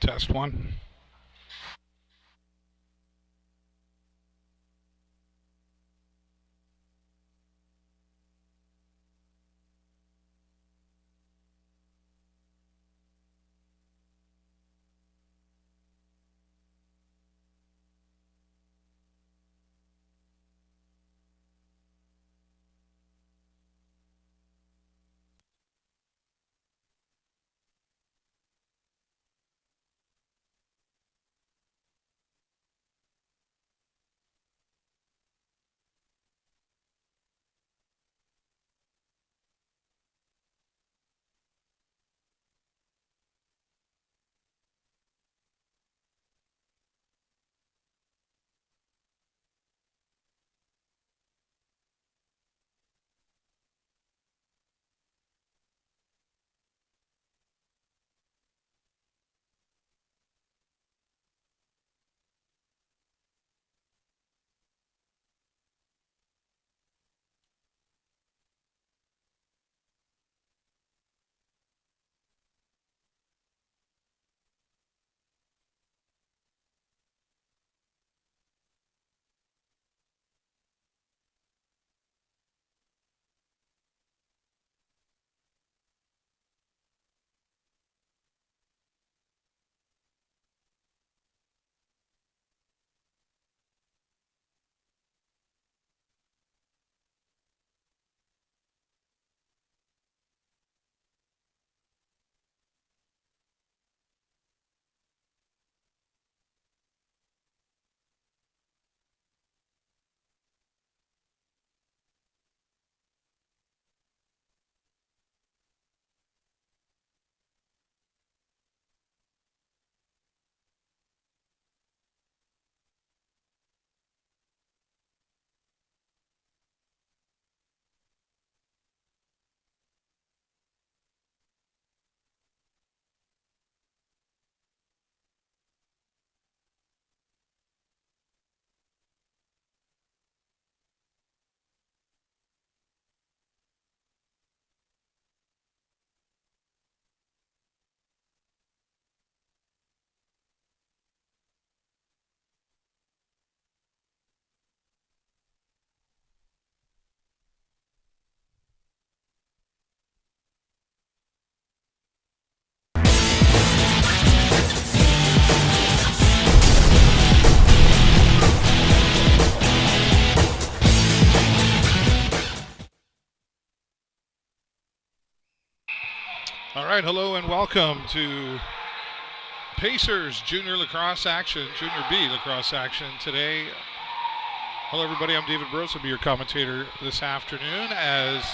Test one. All right, hello and welcome to Pacers Junior Lacrosse action, Junior B Lacrosse action today. Hello everybody, I'm David Burrows. I'll be your commentator this afternoon as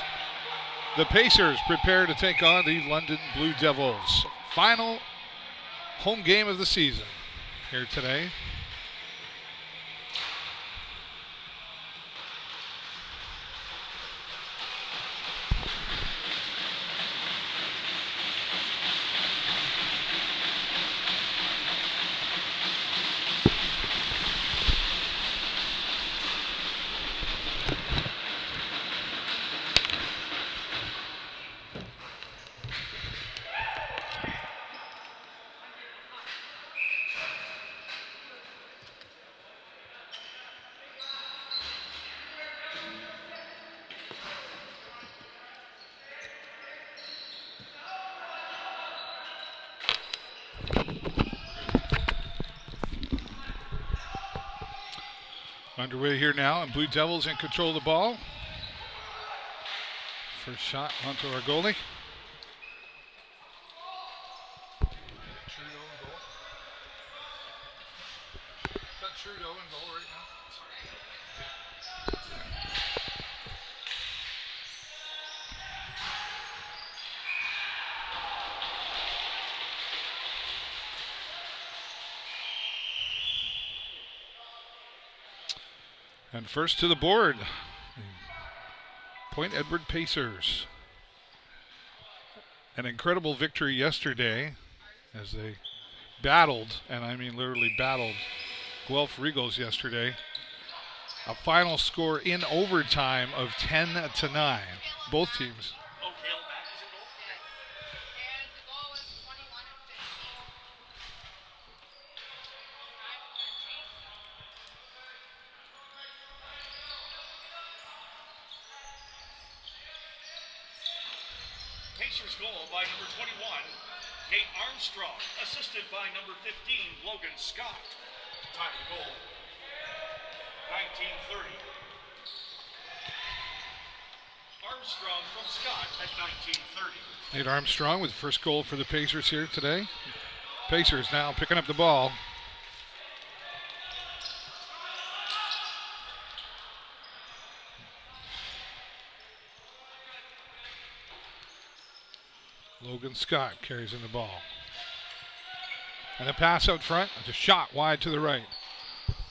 the Pacers prepare to take on the London Blue Devils. Final home game of the season here today. Underway here now, and Blue Devils in control of the ball. First shot onto our goalie. Trudeau in goal. Is that Trudeau in goal right now? And first to the board, Point Edward Pacers. An incredible victory yesterday as they battled, and I mean literally battled, Guelph Regals yesterday. A final score in overtime of 10-9. Both teams. Pacers goal by number 21, Nate Armstrong, assisted by number 15, Logan Scott. Time of goal, 19:30. Armstrong from Scott at 19:30. Nate Armstrong with the first goal for the Pacers here today. Pacers now picking up the ball. Logan Scott carries in the ball. And a pass out front, just shot wide to the right.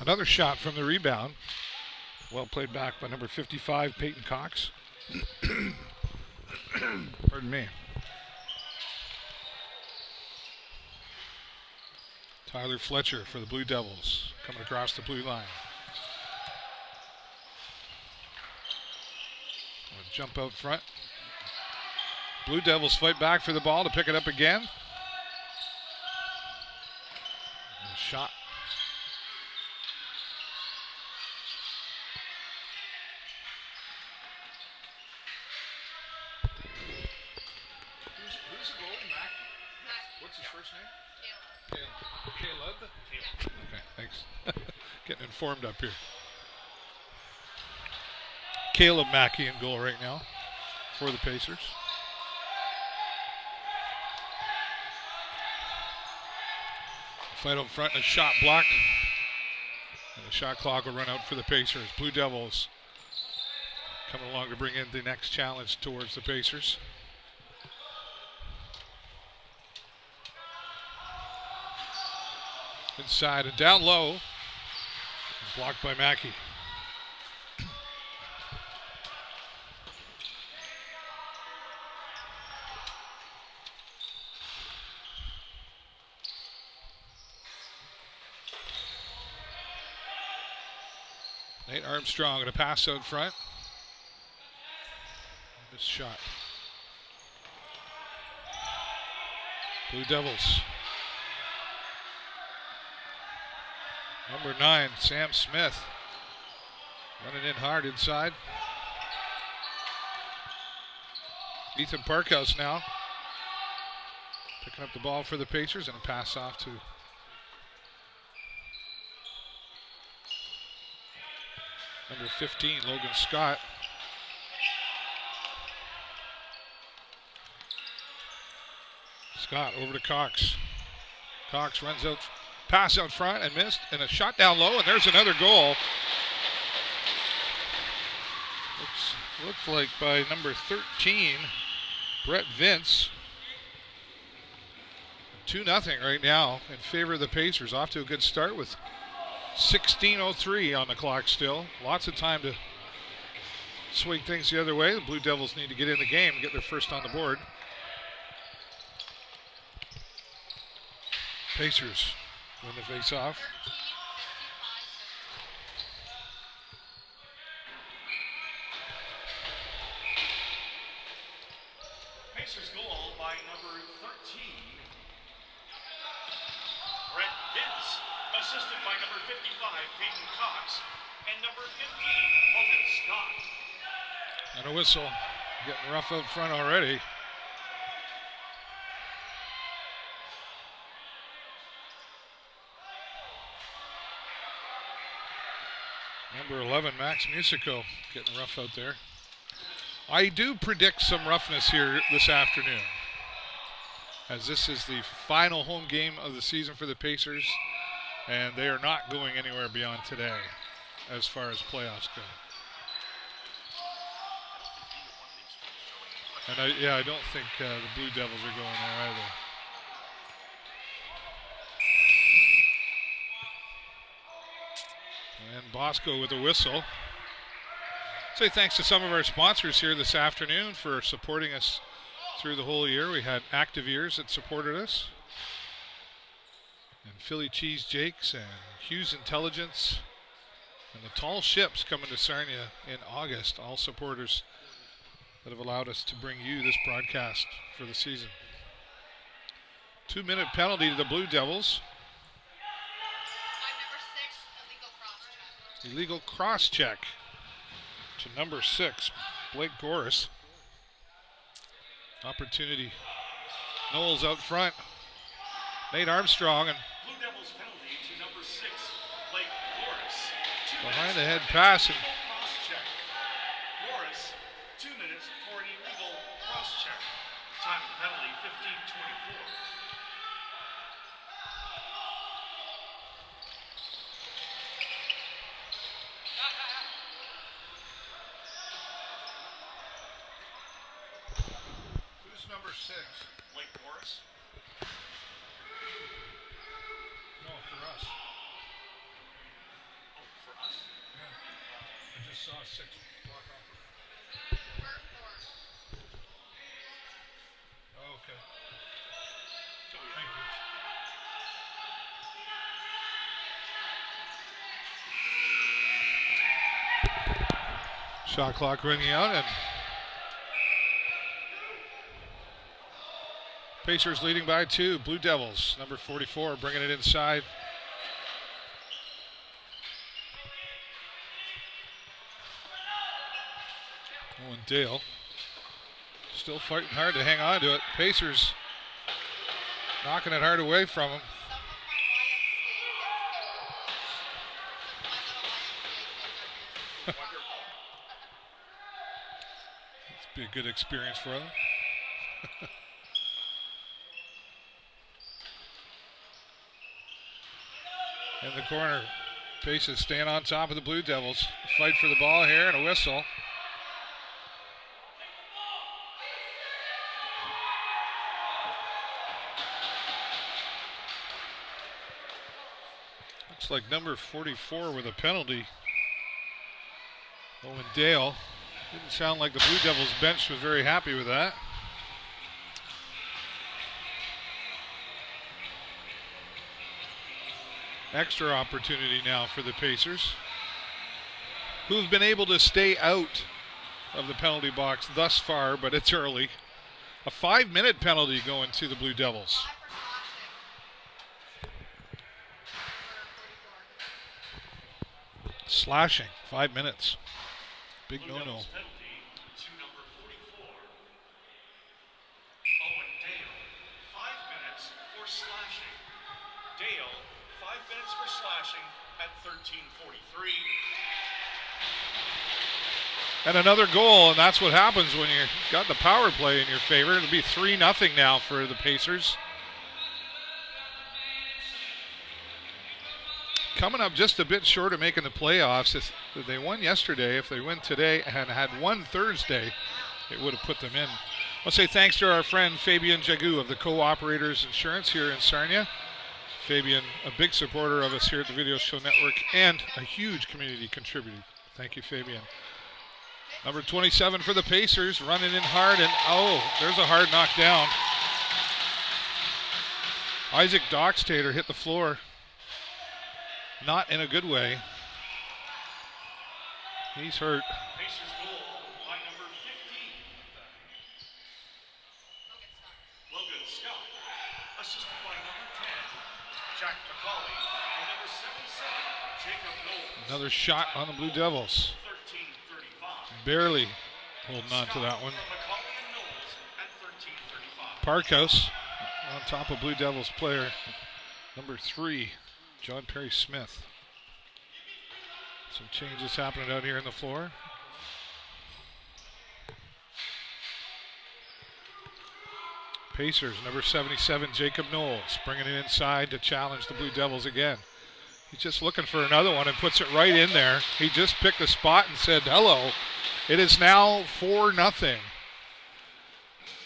Another shot from the rebound. Well played back by number 55, Peyton Cox. Pardon me. Tyler Fletcher for the Blue Devils coming across the blue line. Jump out front. Blue Devils fight back for the ball to pick it up again. And a shot. Who's the goal? Mac? What's his first name? Caleb. Okay, thanks. Getting informed up here. Caleb Mackey in goal right now for the Pacers. Fight up front and a shot blocked. And the shot clock will run out for the Pacers. Blue Devils coming along to bring in the next challenge towards the Pacers. Inside and down low. Blocked by Mackey. Nate Armstrong going to pass out front. This shot. Blue Devils. Number 9, Sam Smith. Running in hard inside. Ethan Parkhouse now. Picking up the ball for the Pacers and a pass off to number 15, Logan Scott. Scott over to Cox. Cox runs out, pass out front and missed, and a shot down low, and there's another goal. Looked like by number 13, Brett Vince. 2-0 right now in favor of the Pacers. Off to a good start with 16:03 on the clock still. Lots of time to swing things the other way. The Blue Devils need to get in the game and get their first on the board. Pacers win the face-off. Pacers goal by number 13, Brett Vince, assisted by number 55, Peyton Cox, and number 15, Logan Scott. And a whistle. Getting rough out front already. Number 11, Max Musico, getting rough out there. I do predict some roughness here this afternoon, as this is the final home game of the season for the Pacers, and they are not going anywhere beyond today as far as playoffs go. And I don't think the Blue Devils are going there either. And Bosco with a whistle. Say thanks to some of our sponsors here this afternoon for supporting us through the whole year. We had Active Ears that supported us, and Philly Cheese Jakes, and Hughes Intelligence, and the Tall Ships coming to Sarnia in August. All supporters that have allowed us to bring you this broadcast for the season. 2-minute penalty to the Blue Devils. Illegal cross check to number 6, Blake Goris. Opportunity. Knowles out front. Nate Armstrong and Blue Devils penalty to number 6, Blake Morris. behind the head pass. And Cross-check. Morris, 2 minutes for an illegal cross-check. Time of penalty, 15:24. who's number 6? Blake Morris. No, for us. Oh, for us? I just saw 6 walk off. Oh, okay. Thank you. Shot clock running out, and Pacers leading by 2. Blue Devils, number 44, bringing it inside. Owen Dale still fighting hard to hang on to it. Pacers knocking it hard away from him. Be a good experience for them. In the corner, Pacers staying on top of the Blue Devils. Fight for the ball here and a whistle. Looks like number 44 with a penalty. Owen Dale. Didn't sound like the Blue Devils bench was very happy with that. Extra opportunity now for the Pacers, who've been able to stay out of the penalty box thus far, but it's early. A 5-minute penalty going to the Blue Devils. Slashing, 5 minutes. Big Blue no-no. Devils penalty to number 44, Owen Dale. 5 minutes for slashing. Dale, 5 minutes for slashing at 13:43. And another goal, and that's what happens when you got the power play in your favor. It'll be 3-0 now for the Pacers. Coming up just a bit short of making the playoffs. If they won yesterday, if they win today and had won Thursday, it would have put them in. I'll say thanks to our friend Fabian Jagu of the Co-operators Insurance here in Sarnia. Fabian, a big supporter of us here at the Video Show Network and a huge community contributor. Thank you, Fabian. Number 27 for the Pacers, running in hard, and oh, there's a hard knockdown. Isaac Dockstader hit the floor. Not in a good way. He's hurt. Pacers goal by number 15, Logan Scott. Assisted by number 10, Jack McCauley. And number 77, Jacob Knowles. Another shot on the Blue Devils. 13:35. Barely holding on to that one. From McCauley and Knowles at 13:35. Parkhouse on top of Blue Devils player number 3, John Perry Smith. Some changes happening out here on the floor. Pacers, number 77, Jacob Knowles, bringing it inside to challenge the Blue Devils again. He's just looking for another one and puts it right in there. He just picked a spot and said hello. It is now 4-0.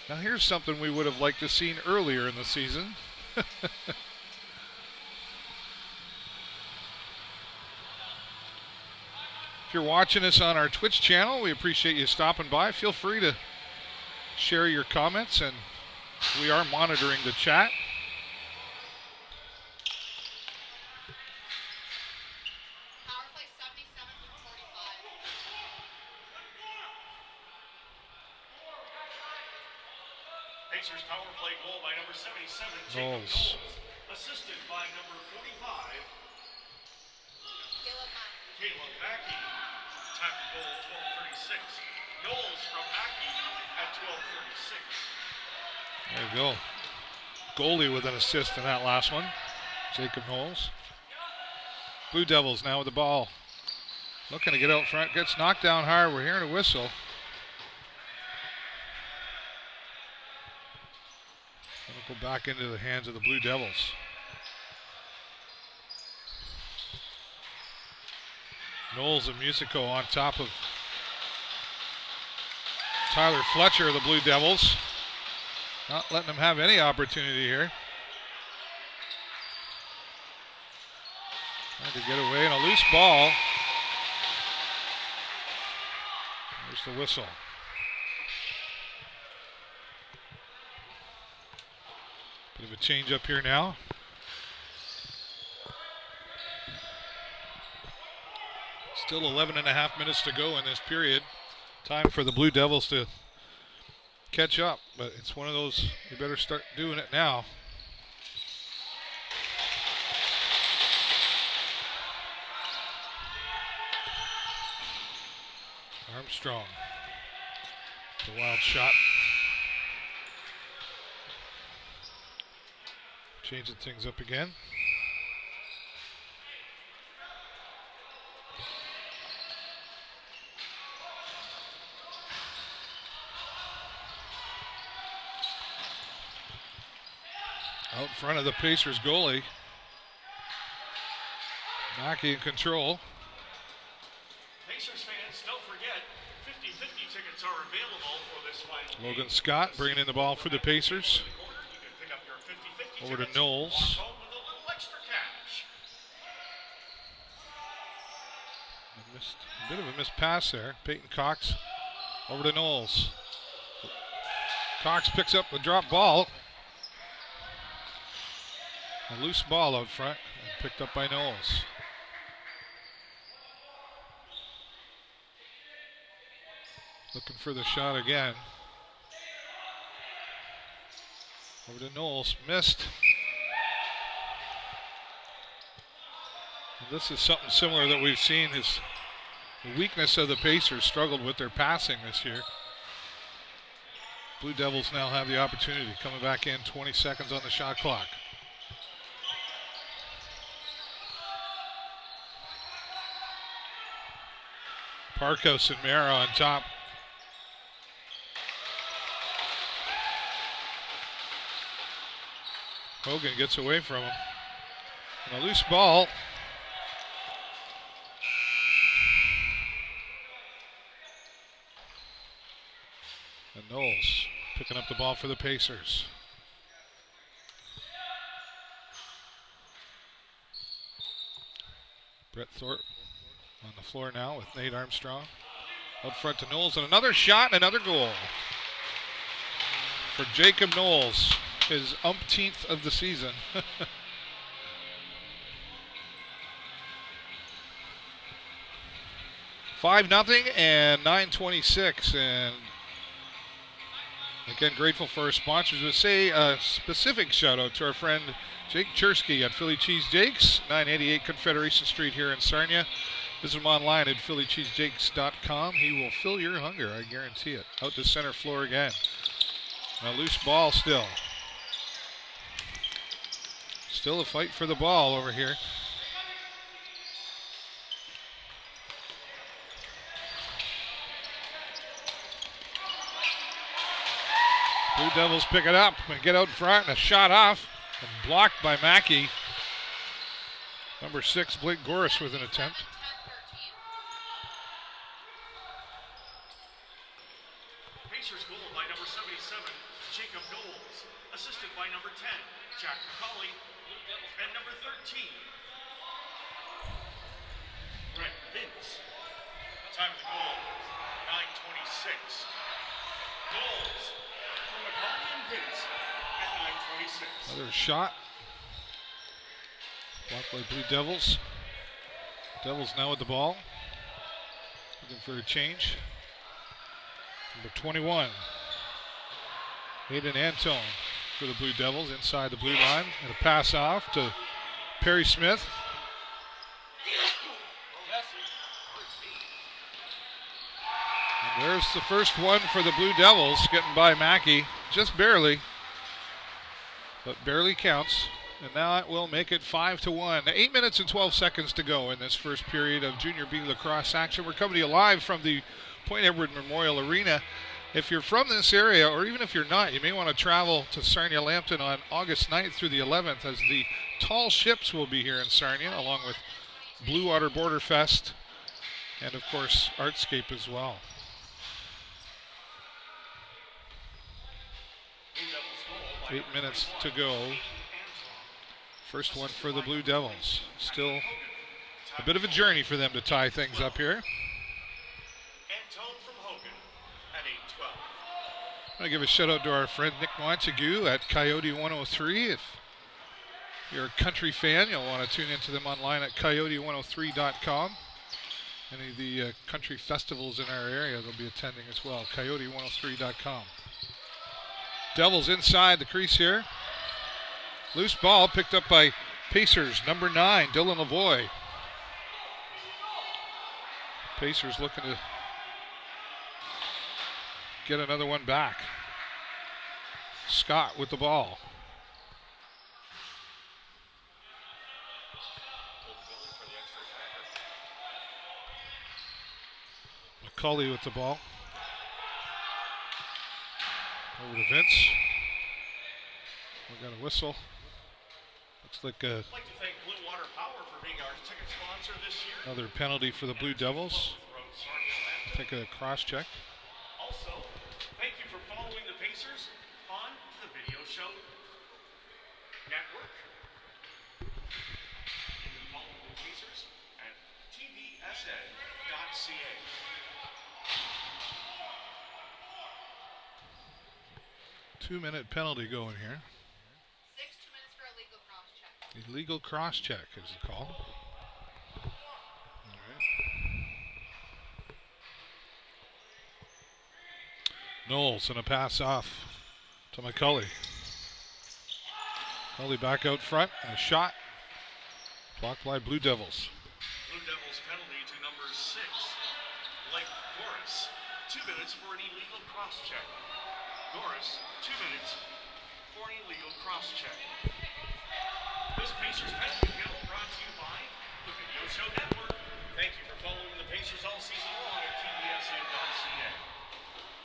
Now here's something we would have liked to have seen earlier in the season. If you're watching us on our Twitch channel, we appreciate you stopping by. Feel free to share your comments, and we are monitoring the chat. Power play 77-45. Pacers power play goal by number 77, Jacob Knowles. Knowles. Assisted by number 45, Caleb Mackey. Time to goal 12:36. Knowles from Mackey at 12:36. There you go. Goalie with an assist in that last one. Jacob Knowles. Blue Devils now with the ball. Looking to get out front. Gets knocked down hard. We're hearing a whistle. It'll go back into the hands of the Blue Devils. Knowles and Musico on top of Tyler Fletcher of the Blue Devils. Not letting them have any opportunity here. Trying to get away, and a loose ball. There's the whistle. Bit of a change up here now. Still 11 and a half minutes to go in this period. Time for the Blue Devils to catch up, but it's one of those, you better start doing it now. Armstrong. The wild shot. Changing things up again. Out front of the Pacers goalie. Mackey in control. Pacers fans, don't forget, 50-50 tickets are available for this final Logan game. Scott bringing in the ball for the Pacers. You can pick up your 50-50 Over to tickets, Knowles. walk home with a little extra cash. A bit of a missed pass there. Peyton Cox over to Knowles. Cox picks up the drop ball. A loose ball out front and picked up by Knowles. Looking for the shot again. Over to Knowles. Missed. And this is something similar that we've seen. Is the weakness of the Pacers struggled with their passing this year. Blue Devils now have the opportunity. Coming back in, 20 seconds on the shot clock. Parkos and Mara on top. Hogan gets away from him. And a loose ball. And Knowles picking up the ball for the Pacers. Brett Thorpe on the floor now with Nate Armstrong. Out front to Knowles, and another shot and another goal for Jacob Knowles, his umpteenth of the season. 5-0 and 9:26, and again grateful for our sponsors. We'll say a specific shout out to our friend Jake Chersky at Philly Cheese Jakes, 988 Confederation Street here in Sarnia. Visit him online at phillycheesejakes.com. He will fill your hunger, I guarantee it. Out to center floor again. A loose ball still. Still a fight for the ball over here. Blue Devils pick it up and get out front, and a shot off and blocked by Mackey. Number 6, Blake Goris with an attempt. Pacers goal by number 77, Jacob Knowles. Assisted by number 10, Jack McCauley. And number 13, Brett Vince. Time of the goal, 9:26. Goals from McCauley and Vince at 9:26. Another shot. Blocked by Blue Devils. Devils now with the ball. Looking for a change. Number 21, Hayden Antone for the Blue Devils inside the blue line. And a pass off to Perry Smith. And there's the first one for the Blue Devils, getting by Mackey just barely. but barely counts. And now it will make it 5-1. 8 minutes and 12 seconds to go in this first period of Junior B lacrosse action. We're coming to you live from the Point Edward Memorial Arena. If you're from this area, or even if you're not, you may want to travel to Sarnia-Lambton on August 9th through the 11th, as the Tall Ships will be here in Sarnia, along with Blue Water Border Fest, and of course Artscape as well. Blue Devils goal by 8 minutes to go. First one for the Blue Devils. Still a bit of a journey for them to tie things up here. Antone from Hogan at 8-12. I'm going to give a shout out to our friend Nick Montague at Coyote 103. If you're a country fan, you'll want to tune into them online at coyote103.com. Any of the country festivals in our area they'll be attending as well, coyote103.com. Devils inside the crease here. Loose ball picked up by Pacers, number 9, Dylan Lavoie. Pacers looking to get another one back. Scott with the ball. McCulley with the ball. Over to Vince. We got a whistle. Looks like I'd like to thank Blue Water Power for being our ticket sponsor this year. another penalty for the Blue Devils. Take a cross check. Also, thank you for following the Pacers on the Video Show Network. You can follow the Pacers at tvsn.ca. 2-minute penalty going here. 2 minutes for a legal cross check. Illegal cross check is the call. All right. Knowles and a pass off to McCulley. McCulley back out front and a shot. Blocked by Blue Devils. Blue Devils penalty to number 6, Blake Doris. 2 minutes for an illegal cross check. Doris, 2 minutes for an illegal cross check. This Pacers penalty kill brought to you by the Video Show Network. Thank you for following the Pacers all season long at tvsn.ca.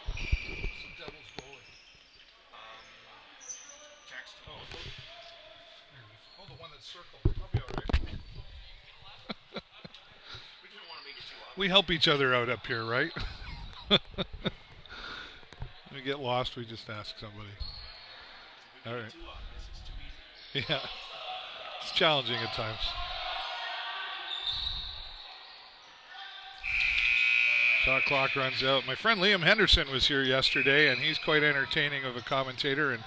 What's the Devils goalie? Jackson. Oh, the one that's circled. I'll be all right. We didn't want to make it too obvious. We help each other out up here, right? When we get lost, we just ask somebody. All right. Too obvious. It's too easy. Yeah. It's challenging at times. Shot clock runs out. My friend Liam Henderson was here yesterday, and he's quite entertaining of a commentator, and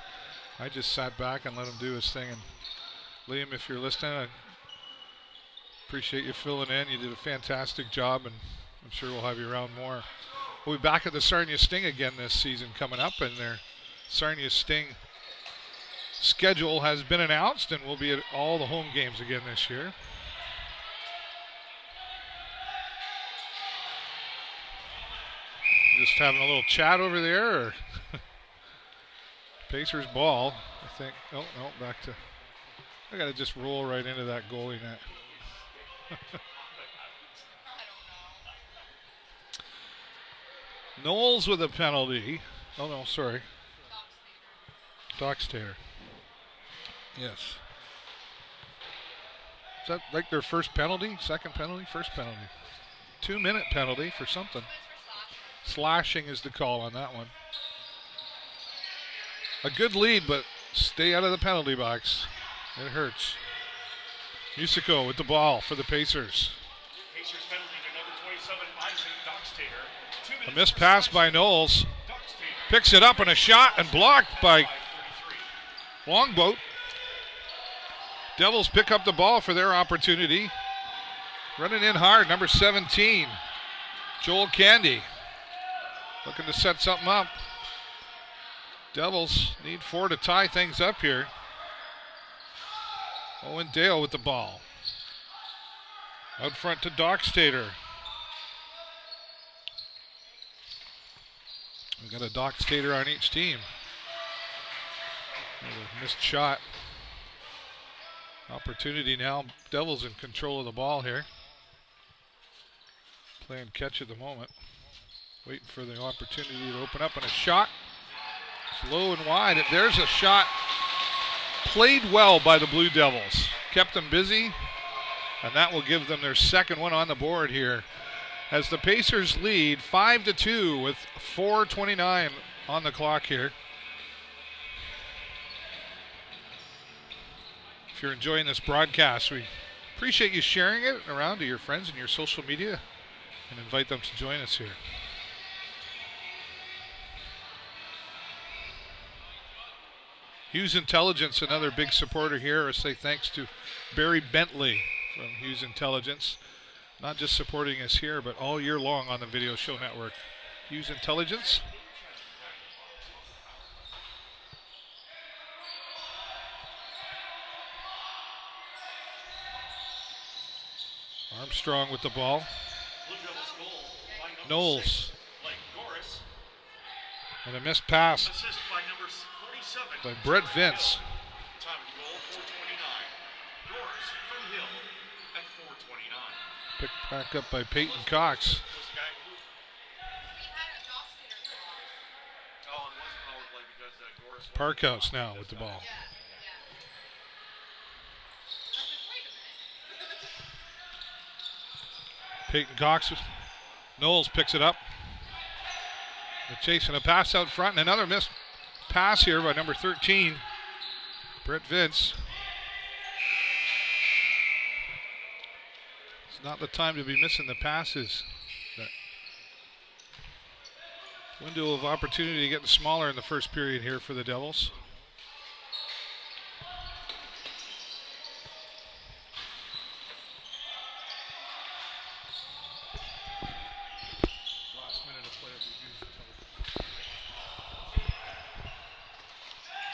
I just sat back and let him do his thing. And Liam, if you're listening, I appreciate you filling in. You did a fantastic job, and I'm sure we'll have you around more. We'll be back at the Sarnia Sting again this season coming up, and their Sarnia Sting schedule has been announced, and we'll be at all the home games again this year. Just having a little chat over there, or Pacers ball, I think. Oh, no, back to, I got to just roll right into that goalie net. Knowles with a penalty. Oh, no, sorry. Dockstader. Yes. Is that like their first penalty? Second penalty? First penalty. 2-minute penalty for something. Slashing is the call on that one. A good lead, but stay out of the penalty box. It hurts. Musico with the ball for the Pacers. Pacers penalty to number 27, Isaac Dockstader. 2 minutes. A missed pass by Knowles. Dockstader. Picks it up and a shot and blocked by Longboat. Devils pick up the ball for their opportunity. Running in hard, number 17, Joel Candy. Looking to set something up. Devils need 4 to tie things up here. Owen Dale with the ball. Out front to Dockstader. We've got a Dockstader on each team. A missed shot. Opportunity now. Devils in control of the ball here. Playing catch at the moment. Waiting for the opportunity to open up, and a shot. It's low and wide. There's a shot. Played well by the Blue Devils. Kept them busy, and that will give them their second one on the board here. As the Pacers lead 5-2 with 4:29 on the clock here. If you're enjoying this broadcast, we appreciate you sharing it around to your friends and your social media and invite them to join us here. Hughes Intelligence, another big supporter here. I say thanks to Barry Bentley from Hughes Intelligence. Not just supporting us here, but all year long on the Video Show Network. Hughes Intelligence. Armstrong with the ball. Knowles. And a missed pass Assist by number 47. by Brett Vince. Time of goal 4:29. Doris from Hill at 4:29. Picked back up by Peyton Cox. Was the guy who? We had a dog sitter for Doris. Oh, it wasn't power play because Doris. Parkhouse now with the ball. Yeah, yeah. I was like, wait a minute. Peyton Cox. Knowles picks it up. They're chasing a pass out front, and another missed pass here by number 13, Brett Vince. It's not the time to be missing the passes. That window of opportunity getting smaller in the first period here for the Devils.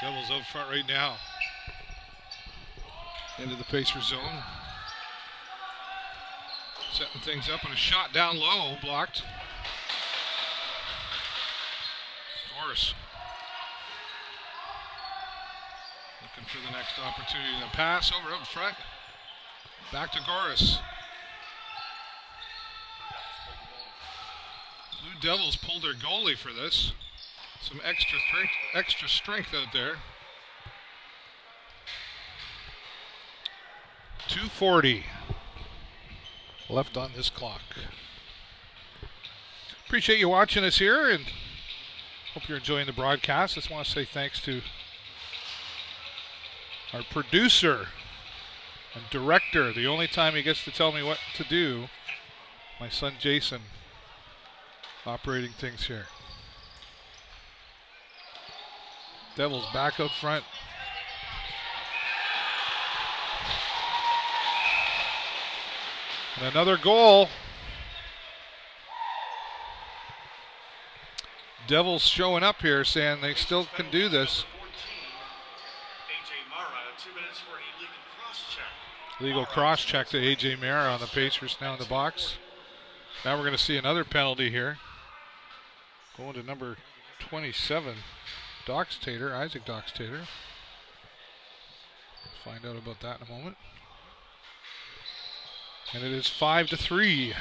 Devils out front right now. Into the Pacers zone. Setting things up, and a shot down low, blocked. Doris. Looking for the next opportunity to pass over up front. Back to Goris. Blue Devils pulled their goalie for this. Some extra strength out there. 2:40 left on this clock. Appreciate you watching us here, and hope you're enjoying the broadcast. Just want to say thanks to our producer and director. The only time he gets to tell me what to do, my son Jason, operating things here. Devils back out front. And another goal. Devils showing up here saying they still can do this. AJ Mara, 2 minutes for an illegal cross-check. Legal cross check to AJ Mara on the Pacers now in the box. Now we're going to see another penalty here. Going to number 27. Doxtator, Isaac Doxtator. Find out about that in a moment. And it is 5-3.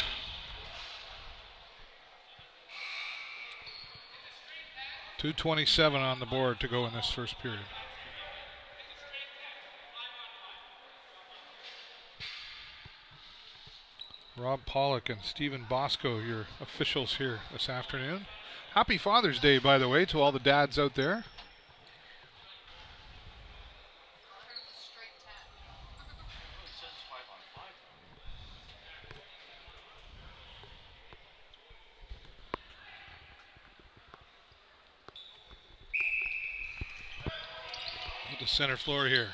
.227 on the board to go in this first period. Rob Pollock and Stephen Bosco, your officials here this afternoon. Happy Father's Day, by the way, to all the dads out there. Straight 10. It says 5-on-5. At the center floor here.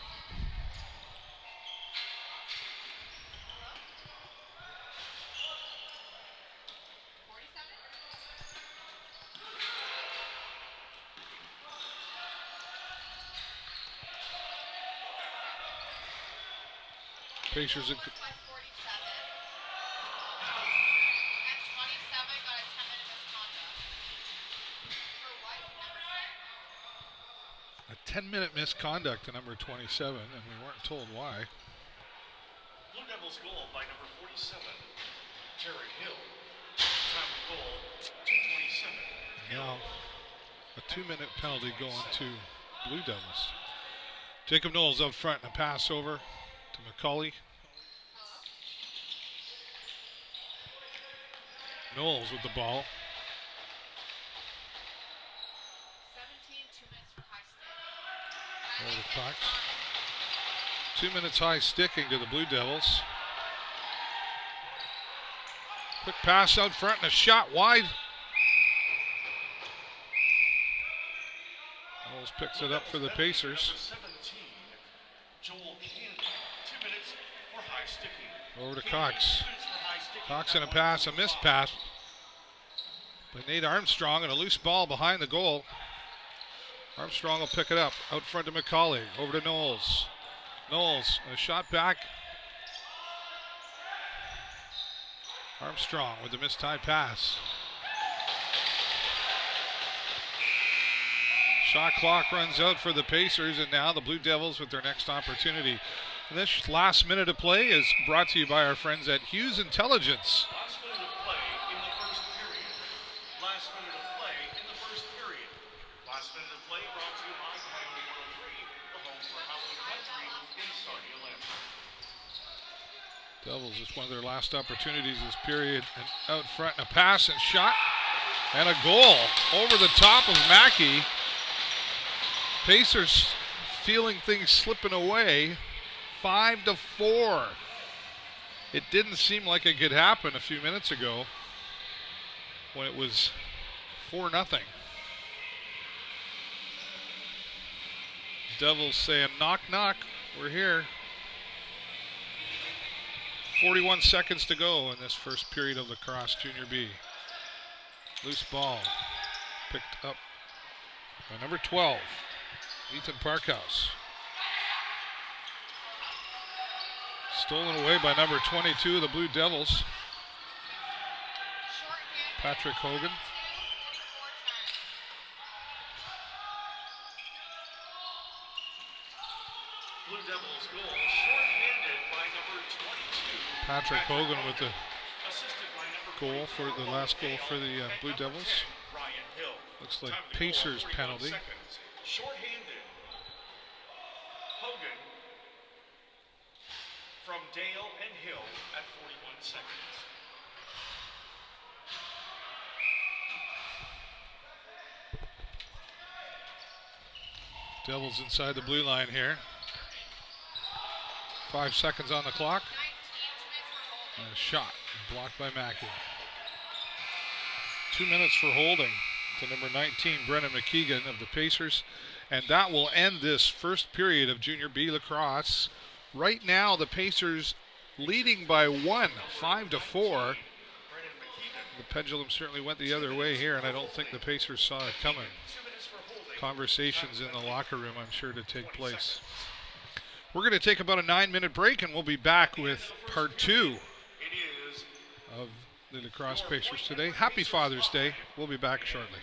Pacers By 47. And 27 got a 10-minute misconduct. For what? 10-minute misconduct to number 27, and we weren't told why. Blue Devils goal by number 47, Jared Hill. Time of goal, 2:27. Now, a 2-minute penalty going to Blue Devils. Jacob Knowles up front and a pass over to McCauley. Knowles with the ball. 17, 2 minutes for high stick. Over the Cox. 2 minutes high sticking to the Blue Devils. Quick pass out front and a shot wide. Knowles picks it up for the Pacers. Number 17, Joel Candy. 2 minutes for high sticking. Over to Candy, Cox. 2 minutes for high sticking. Cox in a pass, a missed pass by Nate Armstrong, and a loose ball behind the goal. Armstrong will pick it up out front to McCauley. Over to Knowles. Knowles, a shot back. Armstrong with the missed high pass. Shot clock runs out for the Pacers, and now the Blue Devils with their next opportunity. And this last minute of play is brought to you by our friends at Hughes Intelligence. Last minute of play in the first period. Last minute of play in the first period. Last minute of play brought to you by Coyote 103, the home for Howland Country in Sarnia Land. Devils, it's one of their last opportunities this period. And out front, a pass and shot. And a goal over the top of Mackey. Pacers feeling things slipping away. 5-4. It didn't seem like it could happen a few minutes ago when it was 4-0. Devils saying, knock, knock, we're here. 41 seconds to go in this first period of lacrosse Junior B. Loose ball picked up by number 12, Ethan Parkhouse. Stolen away by number 22 of the Blue Devils, Shorthand. Patrick Hogan. 2:44 time. Blue Devils goal shorthanded by number 22. Patrick Hogan with the Assisted by number goal for the last goal for the Blue and number Devils. 10, Ryan Hill. Looks like Time of the goal, Pacers 41 penalty. seconds. Shorthanded. Hogan from Dale and Hill at 41 seconds. Devils inside the blue line here. 5 seconds on the clock. 19, 2 minutes for holding. And a shot blocked by Mackey. 2 minutes for holding to number 19, Brennan McKeegan of the Pacers. And that will end this first period of Junior B lacrosse. Right now, the Pacers leading by 1, 5-4. Brennan McKeegan. The pendulum certainly went the other way here, and I don't think the Pacers saw it coming. 2 minutes for holding. Conversations in the locker room, I'm sure, to take place. We're going to take about a 9-minute break, and we'll be back with part 2 It is of the lacrosse Pacers today. Happy Father's Day. We'll be back shortly.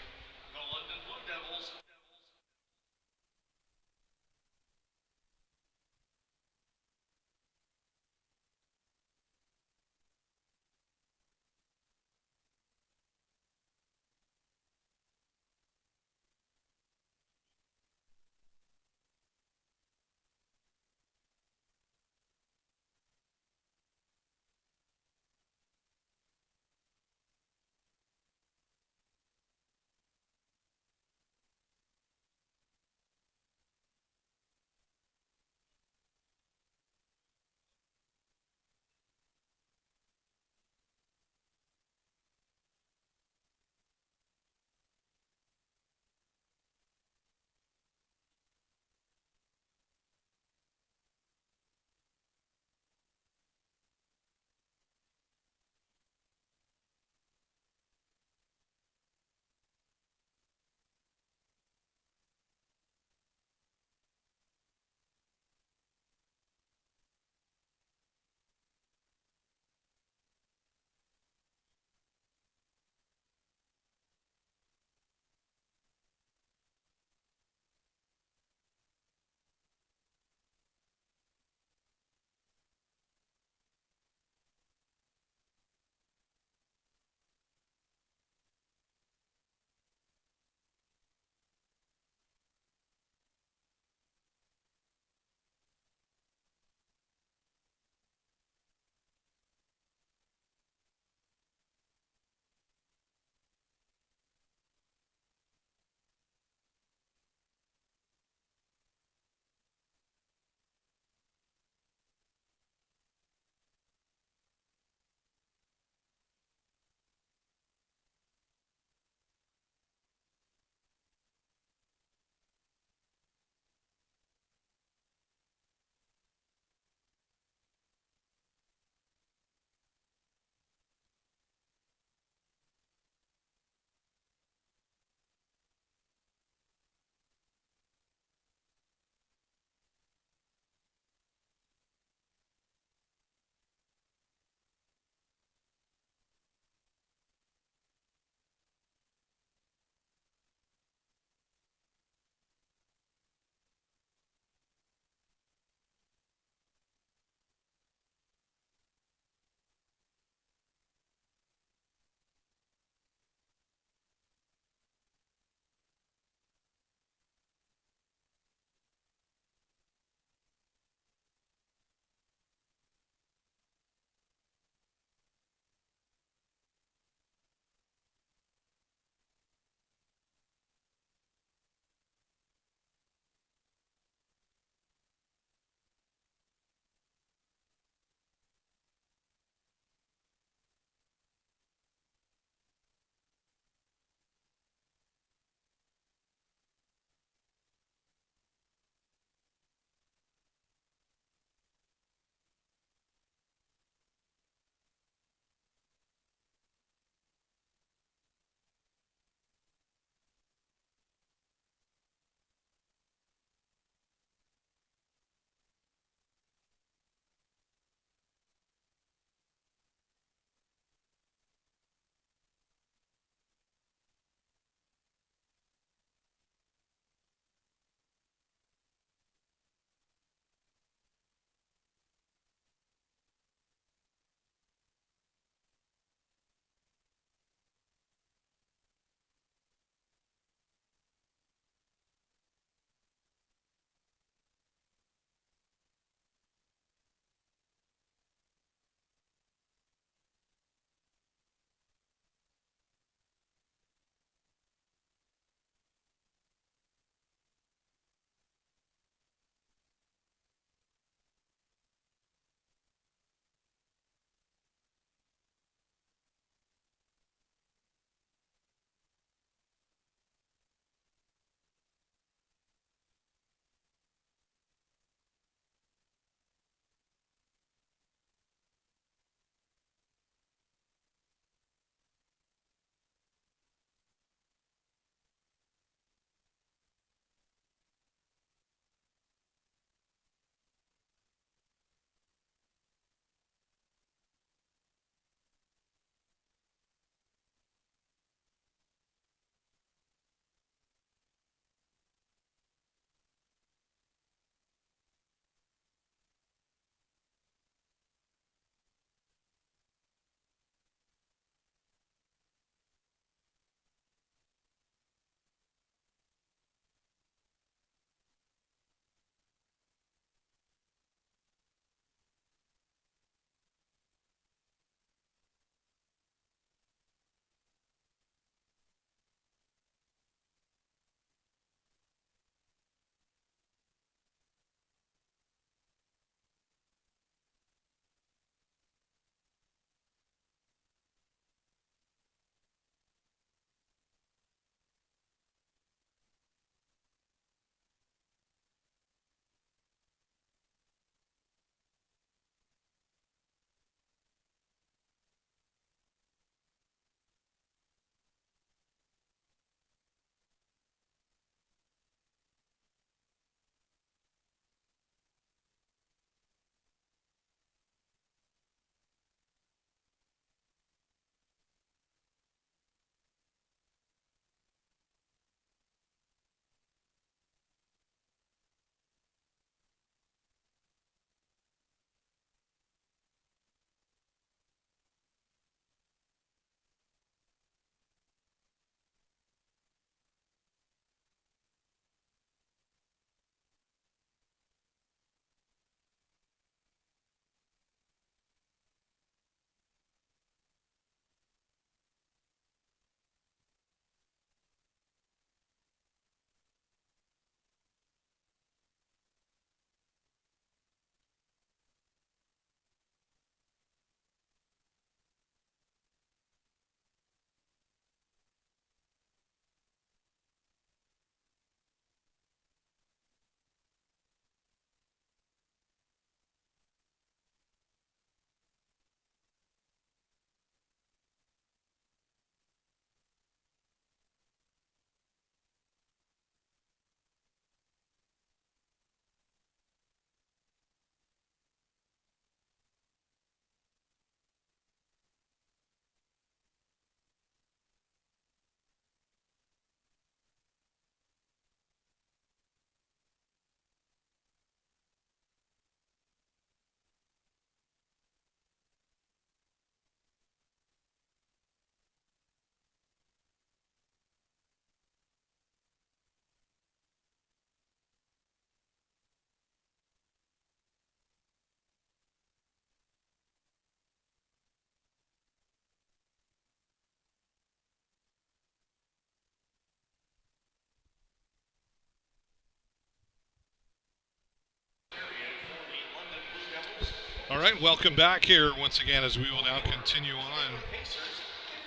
All right, welcome back here once again as we will now continue on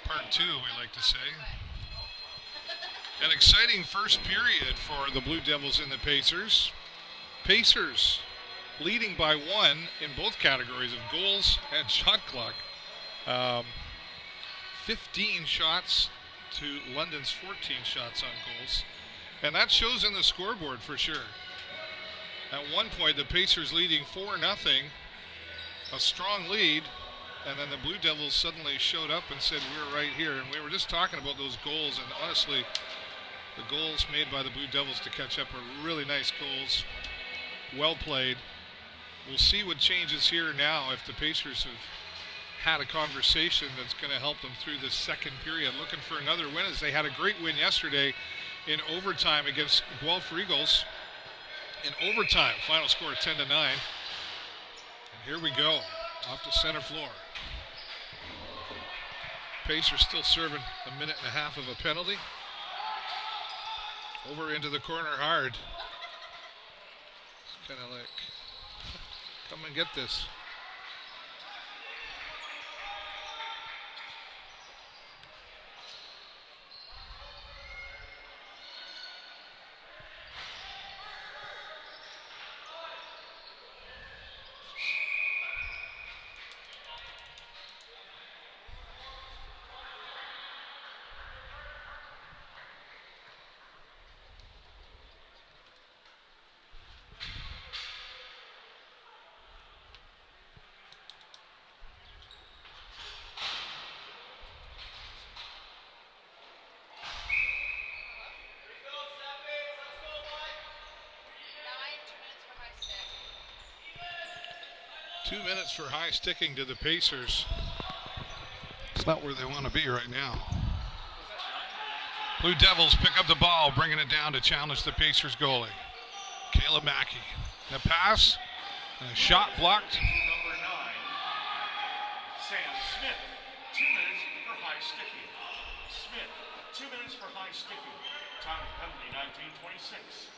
part 2, we like to say. An exciting first period for the Blue Devils and the Pacers. Pacers leading by 1 in both categories of goals and shot clock. 15 shots to London's 14 shots on goals. And that shows in the scoreboard for sure. At one point, the Pacers leading 4-0, a strong lead, and then the Blue Devils suddenly showed up and said, we're right here. And we were just talking about those goals, and honestly, the goals made by the Blue Devils to catch up are really nice goals. Well played. We'll see what changes here now if the Pacers have had a conversation that's going to help them through this second period. Looking for another win as they had a great win yesterday in overtime against Guelph Regals. In overtime, final score 10-9. And here we go, off the center floor. Pacers still serving a minute and a half of a penalty. Over into the corner hard. It's kind of like, come and get this. Nine, 2 minutes for high stick. 2 minutes for high sticking to the Pacers. It's not where they want to be right now. Blue Devils pick up the ball, bringing it down to challenge the Pacers goalie. Caleb Mackey. A pass, and a shot blocked. Number 9, Sam Smith. 2 minutes for high sticking. Smith, 2 minutes for high sticking. Time of penalty 19:26.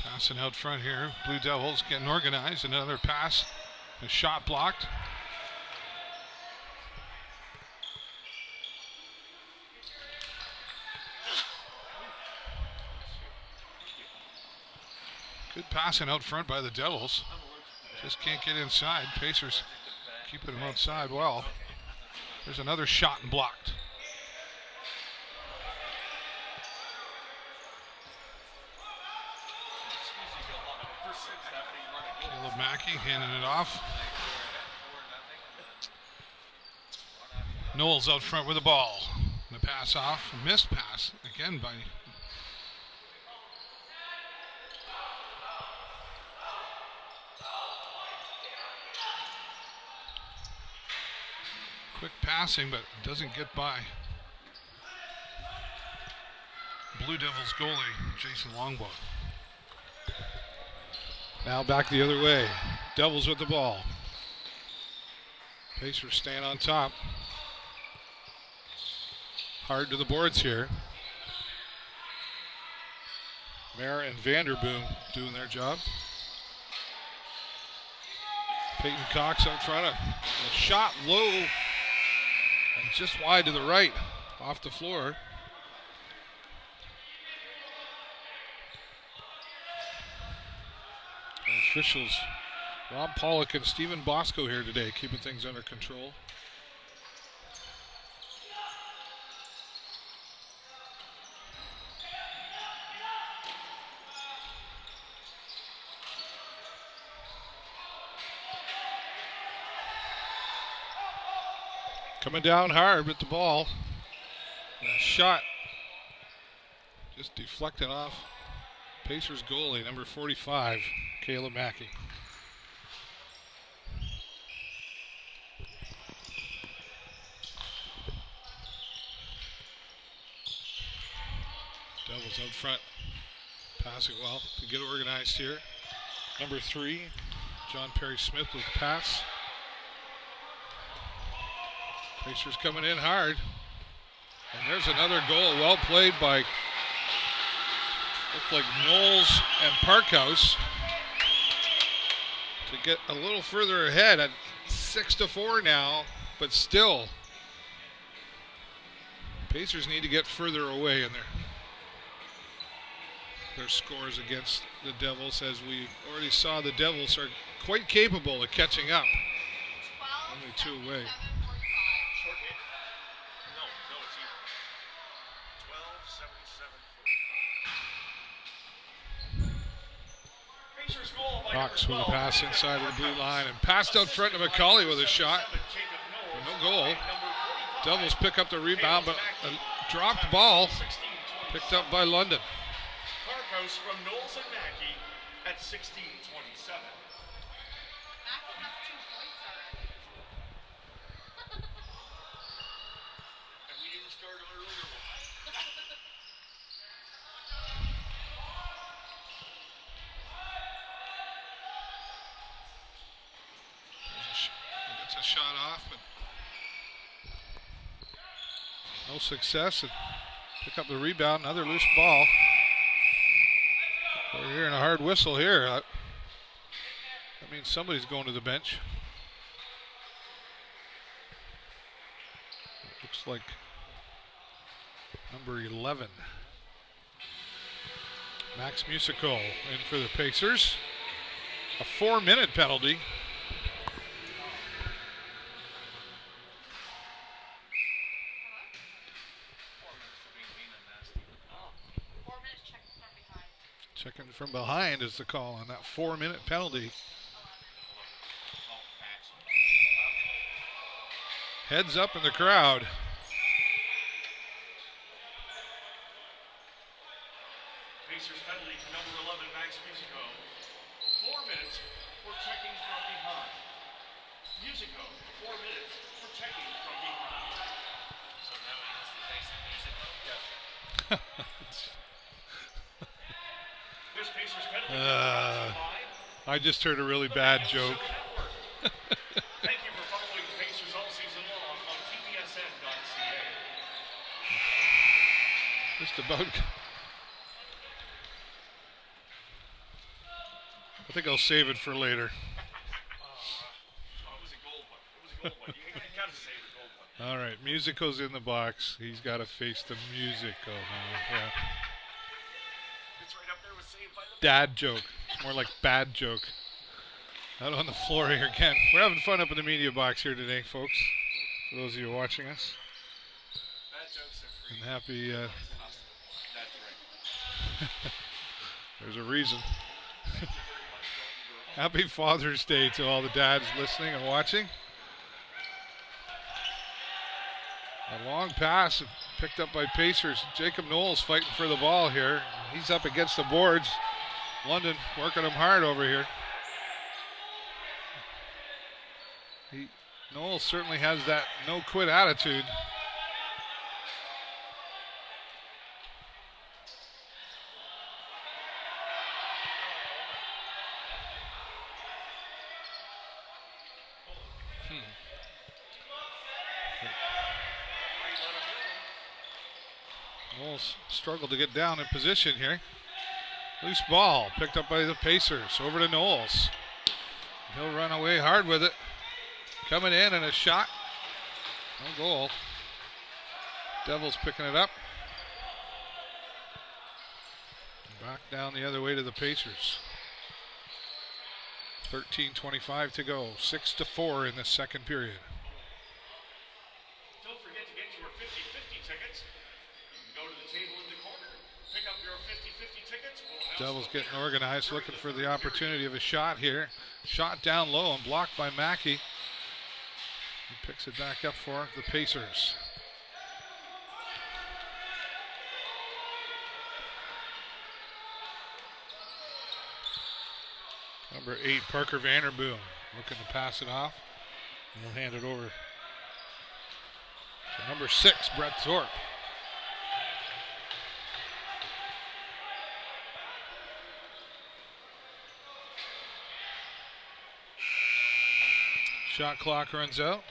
Passing out front here. Blue Devils getting organized. Another pass. A shot blocked. Good passing out front by the Devils. Just can't get inside. Pacers keeping them outside well. There's another shot and blocked. Caleb Mackey handing it off. Knowles out front with the ball. And the pass off. A missed pass again by quick passing, but doesn't get by Blue Devils goalie Jason Longbow. Now back the other way. Devils with the ball. Pacers staying on top. Hard to the boards here. Mayer and Vanderboom doing their job. Peyton Cox out front. A shot low and just wide to the right off the floor. Officials Rob Pollock and Stephen Bosco here today, keeping things under control. Coming down hard with the ball. And a shot just deflected off Pacers goalie, number 45, Caleb Mackey. Devils out front, passing well to get organized here. Number 3, John Perry Smith with the pass. Pacers coming in hard. And there's another goal. Well played by, looked like Knowles and Parkhouse to get a little further ahead at 6-4 now, but still, Pacers need to get further away in their scores against the Devils. As we already saw, the Devils are quite capable of catching up. 12, Only 2 away. 7:45. Short hit. No, it's even. 12:77:45. Pacers goal by Cox number with a 12, pass Jacob inside of the blue Parkhouse. line and passed out front to Assisted by McCauley with number a shot. 77, Jacob Knowles, No goal. by number 45, Devils pick up the rebound, but a Mackey. dropped ball 16:27. picked up by London. Parkhouse from Knowles and Mackey at 16:27. Mackey has 2 points already. And we didn't start an earlier one. Gets a shot off, but no success. And pick up the rebound, another loose ball. We're hearing a hard whistle here. That means somebody's going to the bench. Looks like number 11. Max Musico in for the Pacers. A 4-minute penalty. Checking from behind is the call on that 4-minute penalty. Heads up in the crowd. Pacers penalty to number 11, Max Musico. 4 minutes for checking from behind. Musico, 4 minutes for checking from behind. So now he has to face Musico? Yes. This Pacers penalty I just heard a really bad joke. Thank you for following the Pacers all season long on TPSN.ca. Just about. I think I'll save it for later. It was a gold one. You got to say the gold one. All right, Musico's in the box. He's got to face the Musico now. Yeah. It's right up there with saved by the Dad joke. It's more like bad joke. Out on the floor here again. We're having fun up in the media box here today, folks. For those of you watching us. bad jokes are free. And happy, That's right. there's a reason. Happy Father's Day to all the dads listening and watching. A long pass picked up by Pacers. Jacob Knowles fighting for the ball here. He's up against the boards. London working him hard over here. Knowles certainly has that no-quit attitude. Knowles struggled to get down in position here. Loose ball picked up by the Pacers. Over to Knowles. He'll run away hard with it. Coming in and a shot. No goal. Devils picking it up. Back down the other way to the Pacers. 13:25 to go. 6-4 in the second period. Don't forget to get your 50/50 tickets. You can go to the table in the corner, pick up your 50/50 tickets. We'll Devils getting organized, looking for the opportunity of a shot here. Shot down low and blocked by Mackey. He picks it back up for the Pacers. Number 8, Parker Vanderboom, looking to pass it off. He'll hand it over to number 6, Brett Thorpe. Shot clock runs out.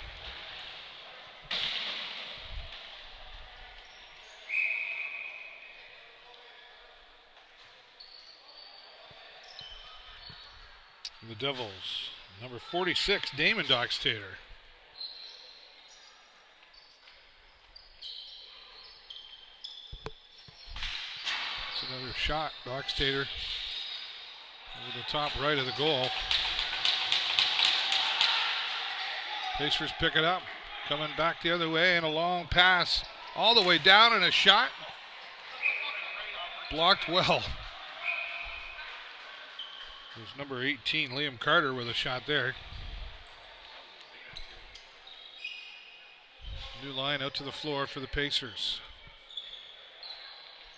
The Devils, number 46, Damon Dockstader. It's another shot, Dockstader over the top right of the goal. Pacers pick it up, coming back the other way, and a long pass all the way down, and a shot blocked well. There's number 18, Liam Carter, with a shot there. New line out to the floor for the Pacers.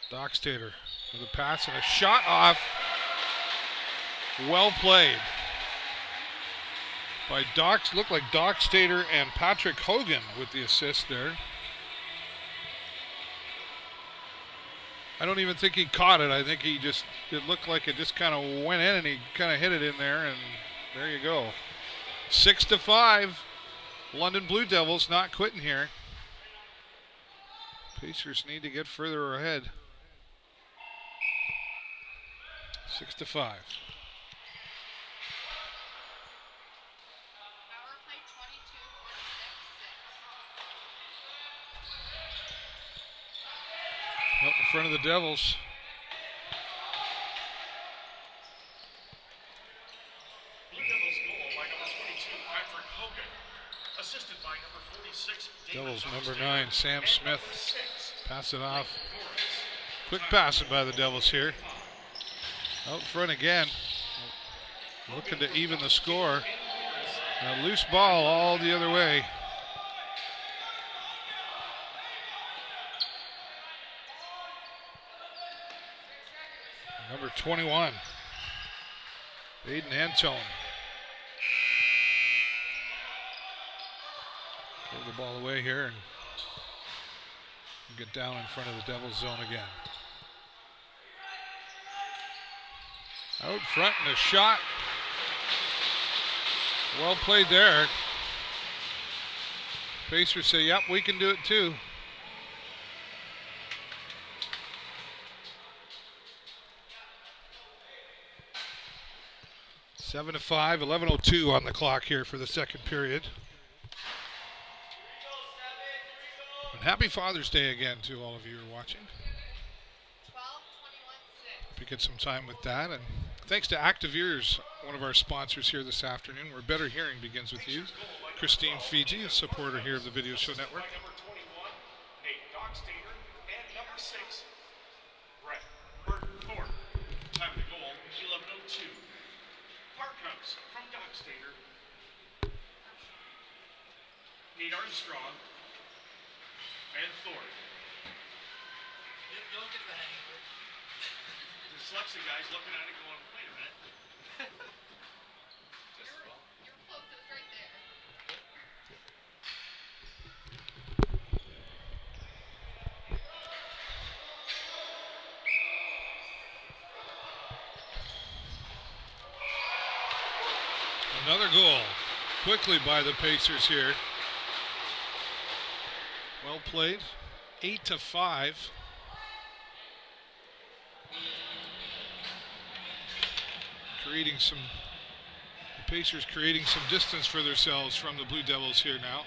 Dockstader with a pass and a shot off. Well played by looked like Dockstader and Patrick Hogan with the assist there. I don't even think he caught it. I think it looked like it just kind of went in and he kind of hit it in there, and there you go. 6-5. London Blue Devils not quitting here. Pacers need to get further ahead. 6-5. Power play 22-46-6. Up in front of the Devils. Blue Devils goal by number 22, Patrick Hogan. Assisted by number 46, Devils number 9, Sam and Smith. number 6, Pass it off. Morris. Quick passing by the Devils here. Out front again. Looking to even the score. A loose ball all the other way. Number 21, Aiden Antone. Throw the ball away here and get down in front of the Devils zone again. Out front and a shot. Well played there. Pacers say, yep, we can do it too. Seven to 5, 11:02 on the clock here for the second period. And happy Father's Day again to all of you who are watching. 12-21-6. Hope you get some time with that. And thanks to Active Ears, one of our sponsors here this afternoon, where better hearing begins with you. Christine Fiji, a supporter here of the Video Show Network. By number 21, Nate Dockstader, and number 6, Brett Burton Thorpe. Time of the goal, 11:02. Park comes from Dockstader. Nate Armstrong and Thorpe. You'll get the hang of it. The selection guy's looking at it going, wait a minute. You're close, it's right there. Another goal quickly by the Pacers here. Well played. 8-5. The Pacers creating some distance for themselves from the Blue Devils here now.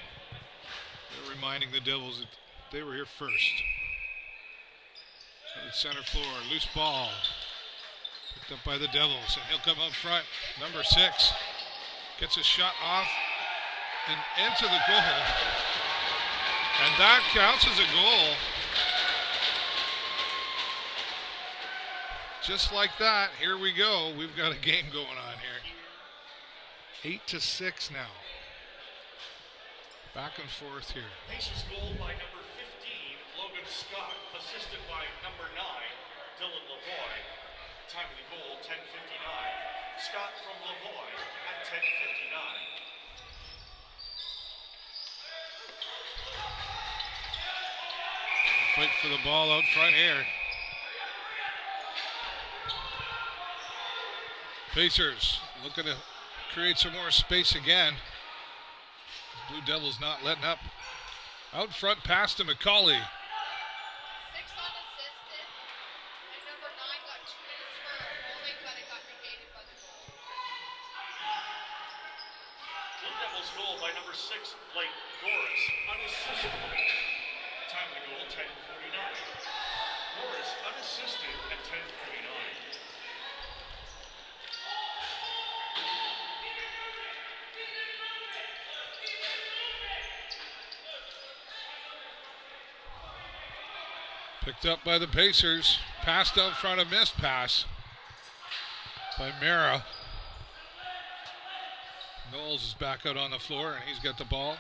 They're reminding the Devils that they were here first. To the center floor, loose ball. Picked up by the Devils, and he'll come up front. Number 6 gets a shot off and into the goal. And that counts as a goal. Just like that, here we go. We've got a game going on here. 8-6 now. Back and forth here. Pacers goal by number 15, Logan Scott, assisted by number 9, Dylan Lavoie. Time of the goal, 10:59. Scott from Lavoie at 10:59. Fight for the ball out front here. Pacers looking to create some more space again. Blue Devils not letting up. Out front pass to McCauley. 6 unassisted, and number 9 got 2 minutes for a goal, but it got negated by the goal. 10:49. Morris unassisted at 10:49. Picked up by the Pacers. Passed out front, a missed pass by Mara. Knowles is back out on the floor, and he's got the ball.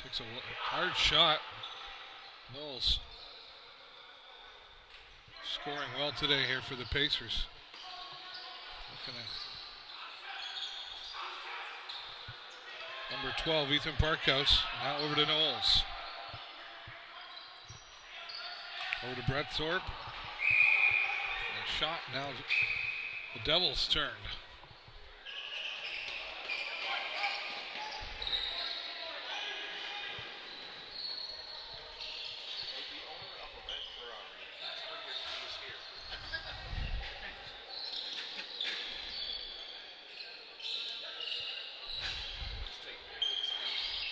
Takes a hard shot. Knowles scoring well today here for the Pacers. Looking at number 12, Ethan Parkhouse. Now over to Knowles. Over to Brett Thorpe. A shot. Now the Devils' turn.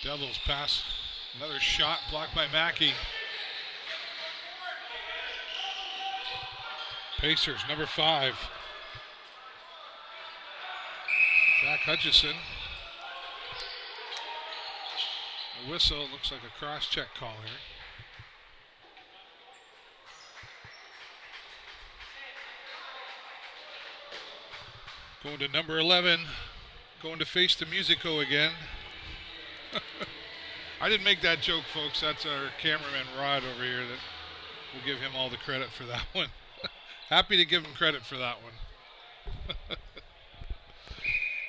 Devils pass. Another shot blocked by Mackey. Pacers, number 5. Zach Hutchison. A whistle. Looks like a cross-check call here. Going to number 11. Going to face the Musico again. I didn't make that joke, folks. That's our cameraman Rod over here. That we'll give him all the credit for that one. Happy to give him credit for that one.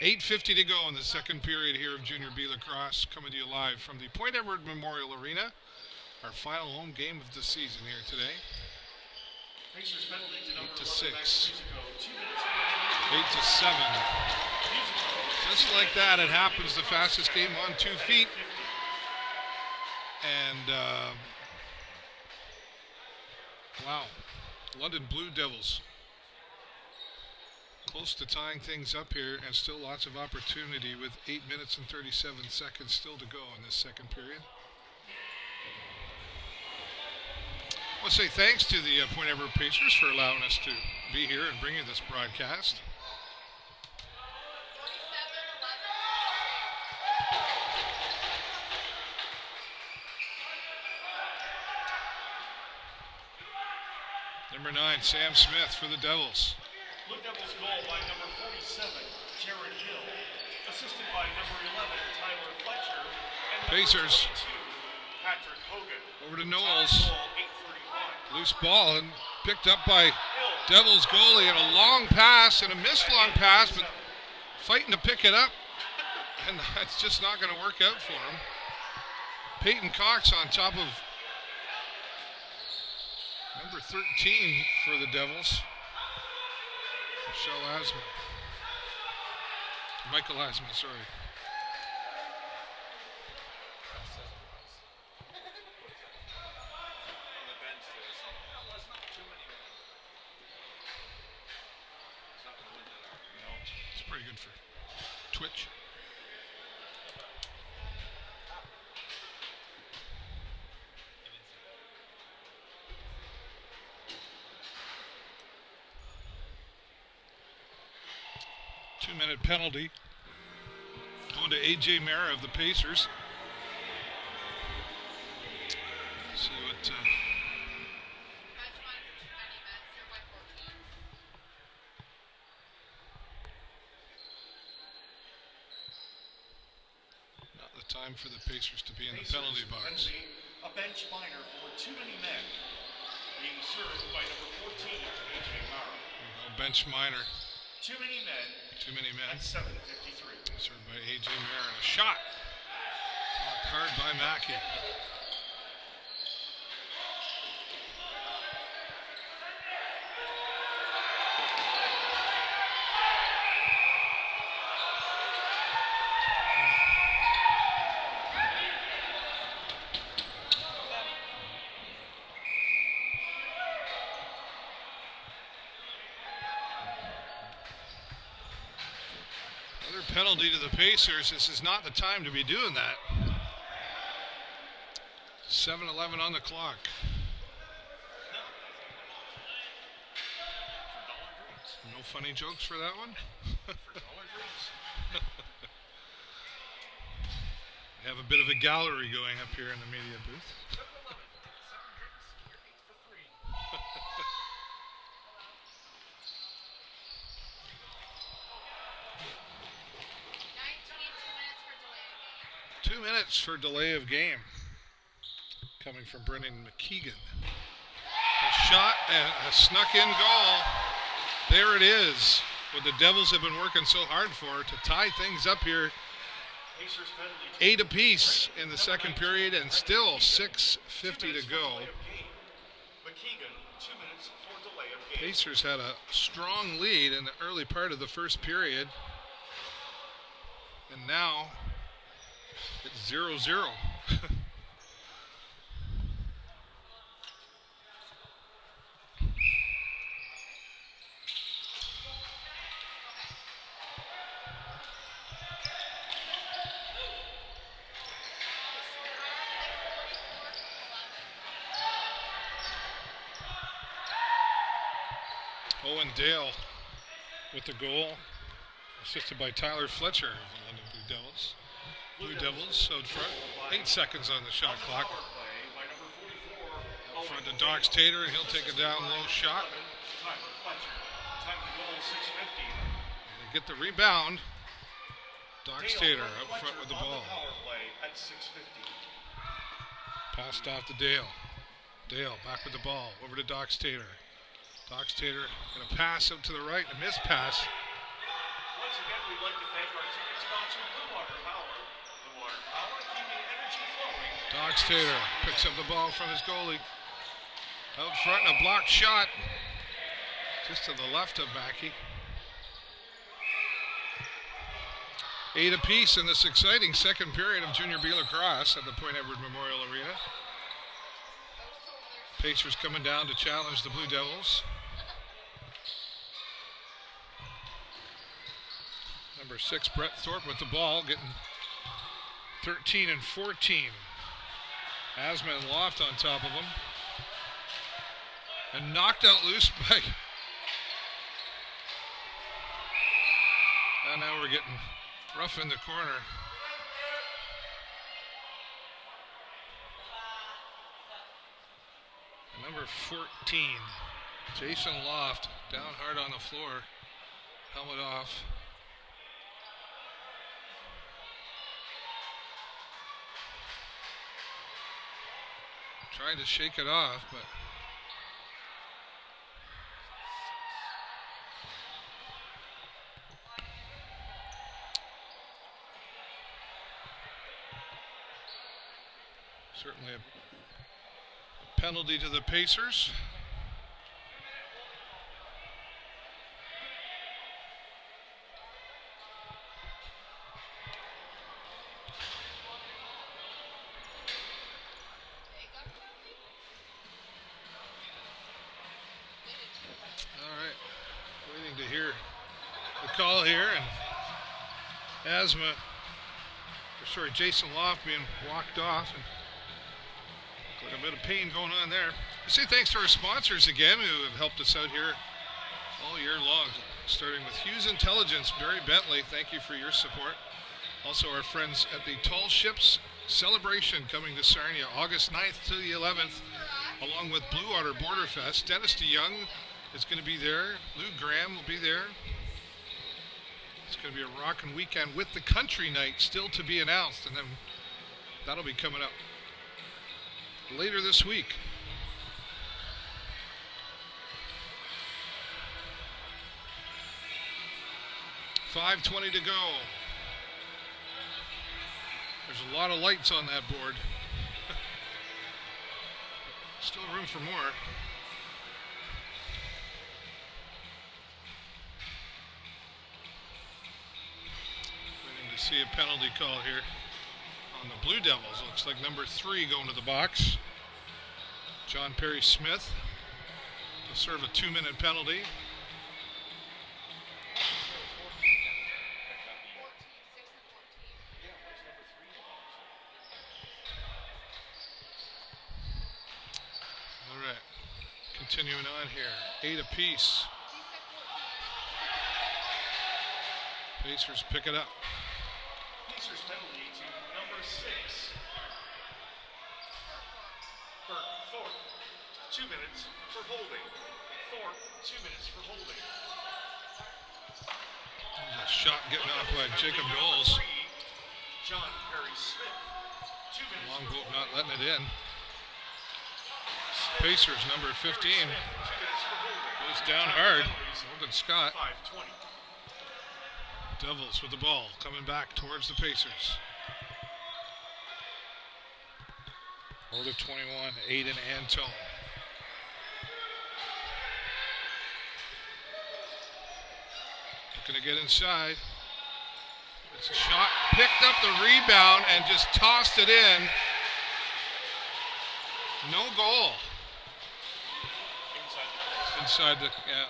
8:50 to go in the second period here of Junior B Lacrosse, coming to you live from the Point Edward Memorial Arena. Our final home game of the season here today. 8 to 6. 8 to 7. Just like that, it happens. The fastest game on 2 feet. And, wow, London Blue Devils close to tying things up here, and still lots of opportunity with 8 minutes and 37 seconds still to go in this second period. I want to say thanks to the Point Edward Pacers for allowing us to be here and bring you this broadcast. Number 9, Sam Smith for the Devils. Blue Devils goal by number 47, Jared Hill. Assisted by number 11, Tyler Fletcher. And number Pacers. 22, Patrick Hogan. Over to Knowles. Goal, 8:31. Loose ball and picked up by Devils goalie, and a long pass and a missed long pass, but fighting to pick it up. And that's just not going to work out for him. Peyton Cox on top of number 13 for the Devils. Michelle Asman. Michael Asman, sorry. It's pretty good for Twitch. Two-minute penalty going to AJ Mara of the Pacers. See what not the time for the Pacers to be in the penalty box. A bench minor for too many men. Being served by number 14, AJ Mara. A bench minor. Too many men. Too many men. At 7:53. Served by AJ Mara. A shot. Blocked hard by Mackey. Penalty to the Pacers. This is not the time to be doing that. 7:11 on the clock. No funny jokes for that one? We have a bit of a gallery going up here in the media booth. 2 minutes for delay of game. Coming from Brennan McKeegan. A shot and a snuck in goal. There it is. What the Devils have been working so hard for to tie things up here. 8 apiece in the second period and still 6:50 to go. Pacers had a strong lead in the early part of the first period. And now it's 0-0. Owen Dale with the goal, assisted by Tyler Fletcher of the London Blue Devils. Blue Devils out front, 8 seconds on the shot clock. Out front to Dox Tater, and he'll take a down low shot. They get the rebound. Dox Tater up front with the ball. Passed off to Dale. Dale back with the ball, over to Dox Tater. Dox Tater going to pass up to the right, a missed pass. Once again, we'd like to thank our ticket sponsor, Blue Water Power. Blue Water Power, keeping energy flowing. Dox Tater picks up the ball from his goalie. Out front, a blocked shot. Just to the left of Mackey. 8 apiece in this exciting second period of Junior B lacrosse at the Point Edward Memorial Arena. Pacers coming down to challenge the Blue Devils. Number 6, Brett Thorpe with the ball, getting 13 and 14. Asma and Loft on top of him. And knocked out loose by... And now we're getting rough in the corner. And number 14, Jason Loft, down hard on the floor. Helmet off. Trying to shake it off, but certainly a penalty to the Pacers. Call here, and Jason Loft being walked off, and a bit of pain going on there. I say thanks to our sponsors again who have helped us out here all year long, starting with Hughes Intelligence, Barry Bentley, thank you for your support. Also our friends at the Tall Ships Celebration coming to Sarnia August 9th to the 11th, along with Blue Water Border Fest. Dennis DeYoung is going to be there. Lou Graham will be there. It's going to be a rockin' weekend with the country night still to be announced, and then that'll be coming up later this week. $5:20 to go. There's a lot of lights on that board. Still room for more. See a penalty call here on the Blue Devils. Looks like number 3 going to the box. John Perry Smith to serve a 2-minute penalty. Continuing on here, 8 apiece. Pacers pick it up. Pacers penalty to number 6. Burke Thorpe, 2 minutes for holding. Thorpe, 2 minutes for holding. There's a shot getting off by Jacob Knowles. John Perry Smith, 2 minutes. Longboat not letting it in. Pacers number 15 goes down hard. Logan Scott. 5:20. Devils with the ball coming back towards the Pacers. Order 21, Aiden Antone. Looking to get inside. It's a shot, picked up the rebound and just tossed it in. No goal. Inside the, yeah.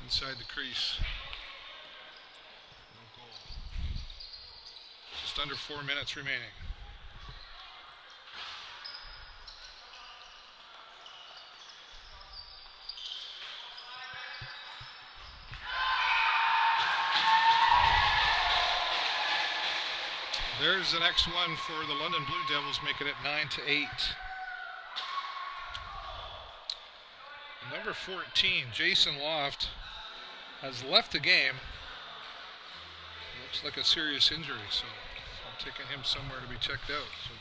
Inside the crease. No goal. Just under 4 minutes remaining. There's the next one for the London Blue Devils, making it 9-8. Number 14, Jason Loft, has left the game. Looks like a serious injury, so I'm taking him somewhere to be checked out. So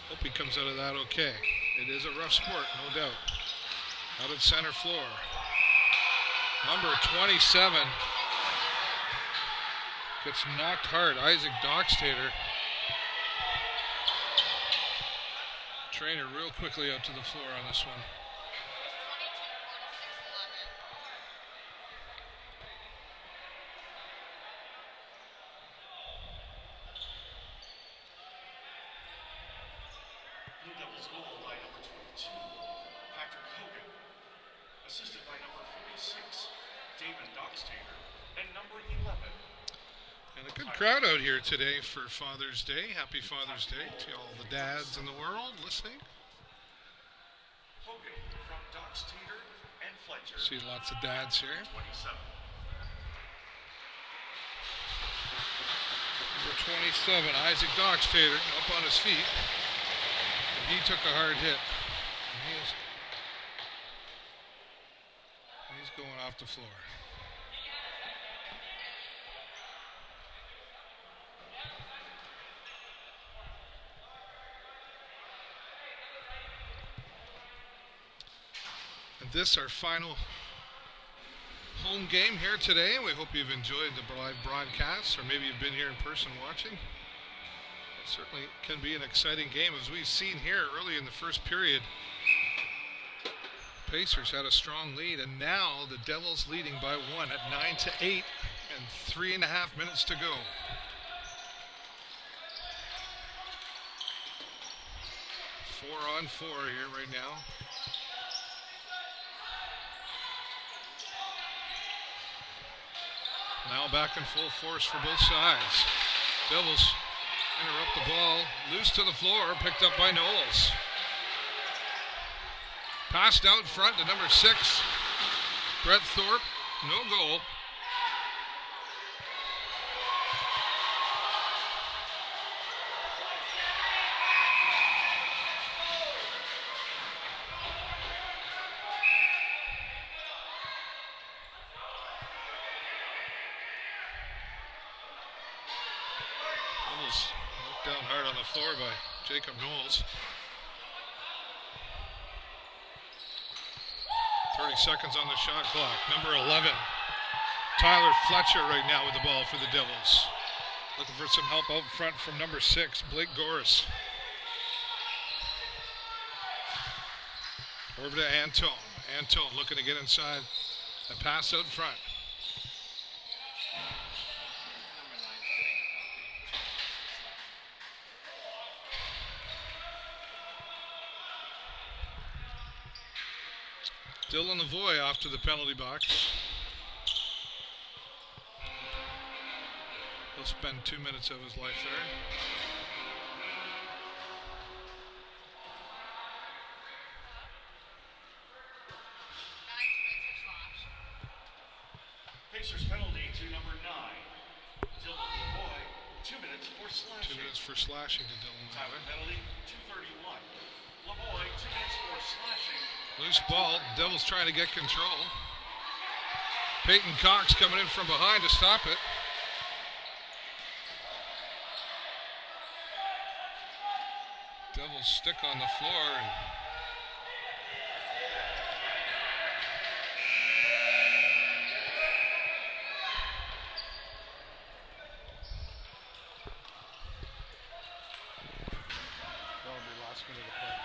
hope he comes out of that okay. It is a rough sport, no doubt. Out at center floor. Number 27 gets knocked hard. Isaac Dockstader. Trainer real quickly out to the floor on this one. Blue Devils goal by number 22, Patrick Hogan. Assisted by number 46, David Dockstader, and number 11. And a good crowd out here today for Father's Day. Happy Father's Day to all the dads in the world listening. Hogan from Dockstader and Fletcher. See lots of dads here. 27. Number 27, Isaac Dockstader, up on his feet. He took a hard hit. And he's going off the floor. And this our final home game here today. We hope you've enjoyed the live broadcast, or maybe you've been here in person watching. It certainly can be an exciting game, as we've seen here early in the first period. Pacers had a strong lead, and now the Devils leading by 1 at 9-8 and 3.5 minutes to go. Four on four here right now. Now back in full force for both sides. Devils interrupt the ball, loose to the floor, picked up by Knowles. Passed out front to number 6, Brett Thorpe, no goal. Knocked down hard on the floor by Jacob Knowles. 30 seconds on the shot clock. Number 11, Tyler Fletcher right now with the ball for the Devils. Looking for some help out front from number 6, Blake Goris. Over to Antone. Antone looking to get inside. A pass out front. Dylan Lavoie off to the penalty box. He'll spend 2 minutes of his life there. Pacers penalty to number 9. Dylan Lavoie, 2 minutes for 2 slashing. minutes for slashing to Dylan Time Lavoie. penalty, 2:31. Lavoie, 2 minutes for slashing. Loose ball. Devils trying to get control. Peyton Cox coming in from behind to stop it. Devils stick on the floor. And that'll be last minute of play.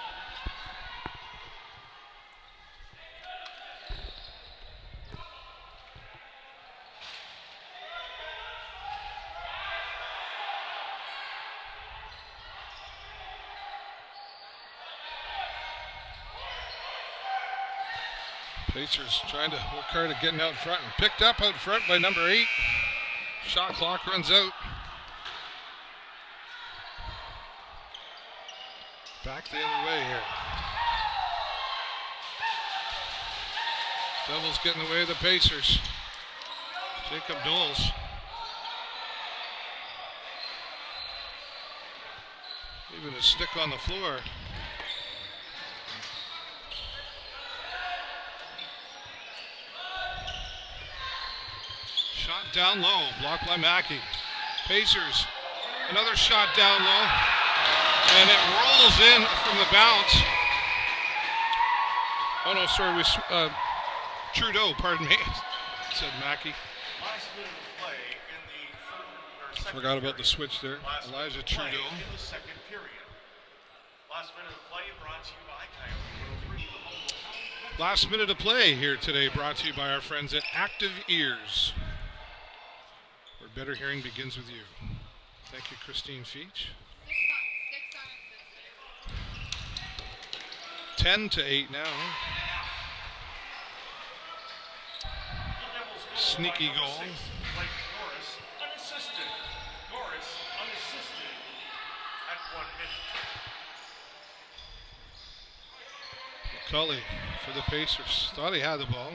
Pacers trying to work hard at getting out front and picked up out front by number 8. Shot clock runs out. Back the other way here. Devils getting away with the Pacers. Jacob Knowles. Even a stick on the floor. Shot down low, blocked by Mackey. Pacers, another shot down low, and it rolls in from the bounce. Oh no, sorry, Trudeau, pardon me, said Mackey. Last minute of play in the third or second Forgot about the period. switch there. Last minute Elijah of play Trudeau. in the second period. Last minute of play brought to you by Coyote 103, the home of Last minute of play here today, brought to you by our friends at Active Ears, where better hearing begins with you. Thank you, Christine Feach. 10-8 now. Sneaky goal. Blake Morris, unassisted. Morris, unassisted at 1 minute. Cully for the Pacers. Thought he had the ball.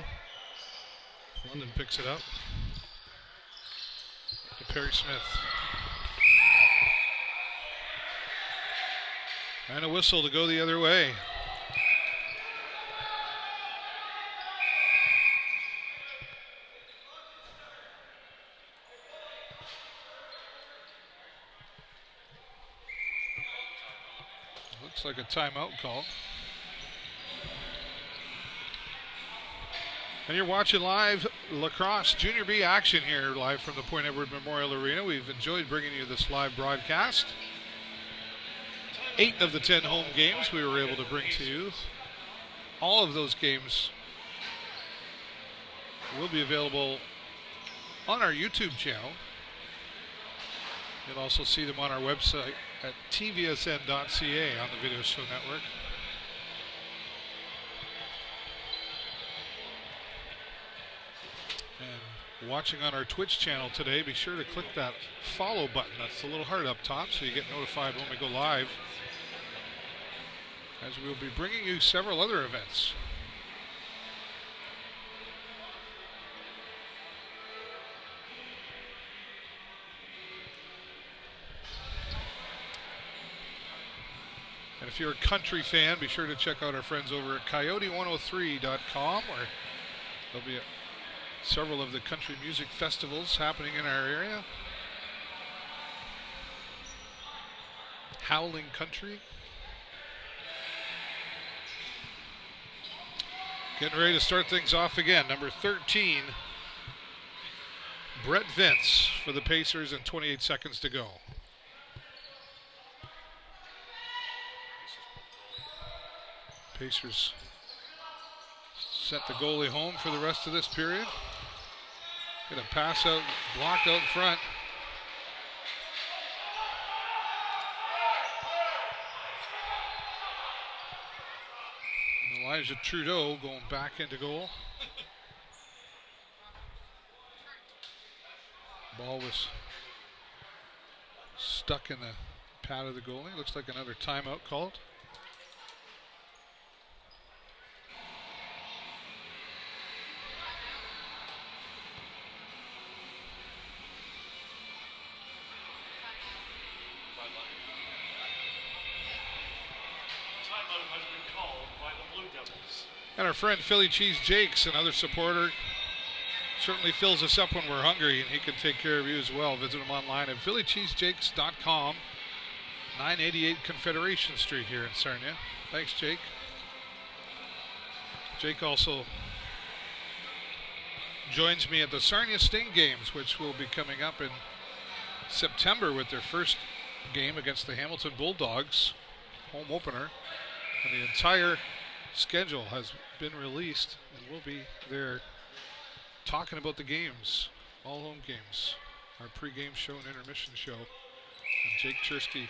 London picks it up. To Perry Smith. And a whistle to go the other way. Looks like a timeout call. And you're watching live lacrosse Junior B action here, live from the Point Edward Memorial Arena. We've enjoyed bringing you this live broadcast. 8 of the 10 home games we were able to bring to you. All of those games will be available on our YouTube channel. You'll also see them on our website at tvsn.ca on the Video Show Network. And watching on our Twitch channel today, be sure to click that follow button. That's the little heart up top so you get notified when we go live, as we'll be bringing you several other events. And if you're a country fan, be sure to check out our friends over at coyote103.com, where there'll be several of the country music festivals happening in our area. Howling Country. Getting ready to start things off again. Number 13, Brett Vince for the Pacers, and 28 seconds to go. Pacers set the goalie home for the rest of this period. Get a pass out, blocked out front. And the Elijah Trudeau going back into goal. Ball was stuck in the pad of the goalie. Looks like another timeout called. Timeout has been called by the Blue Devils. And our friend Philly Cheese Jakes, another supporter, certainly fills us up when we're hungry, and he can take care of you as well. Visit him online at phillycheesejakes.com, 988 Confederation Street here in Sarnia. Thanks, Jake. Jake also joins me at the Sarnia Sting Games, which will be coming up in September with their first game against the Hamilton Bulldogs, home opener. And the entire schedule has been released, and we'll be there talking about the games, all home games, our pregame show and intermission show. And Jake Chersky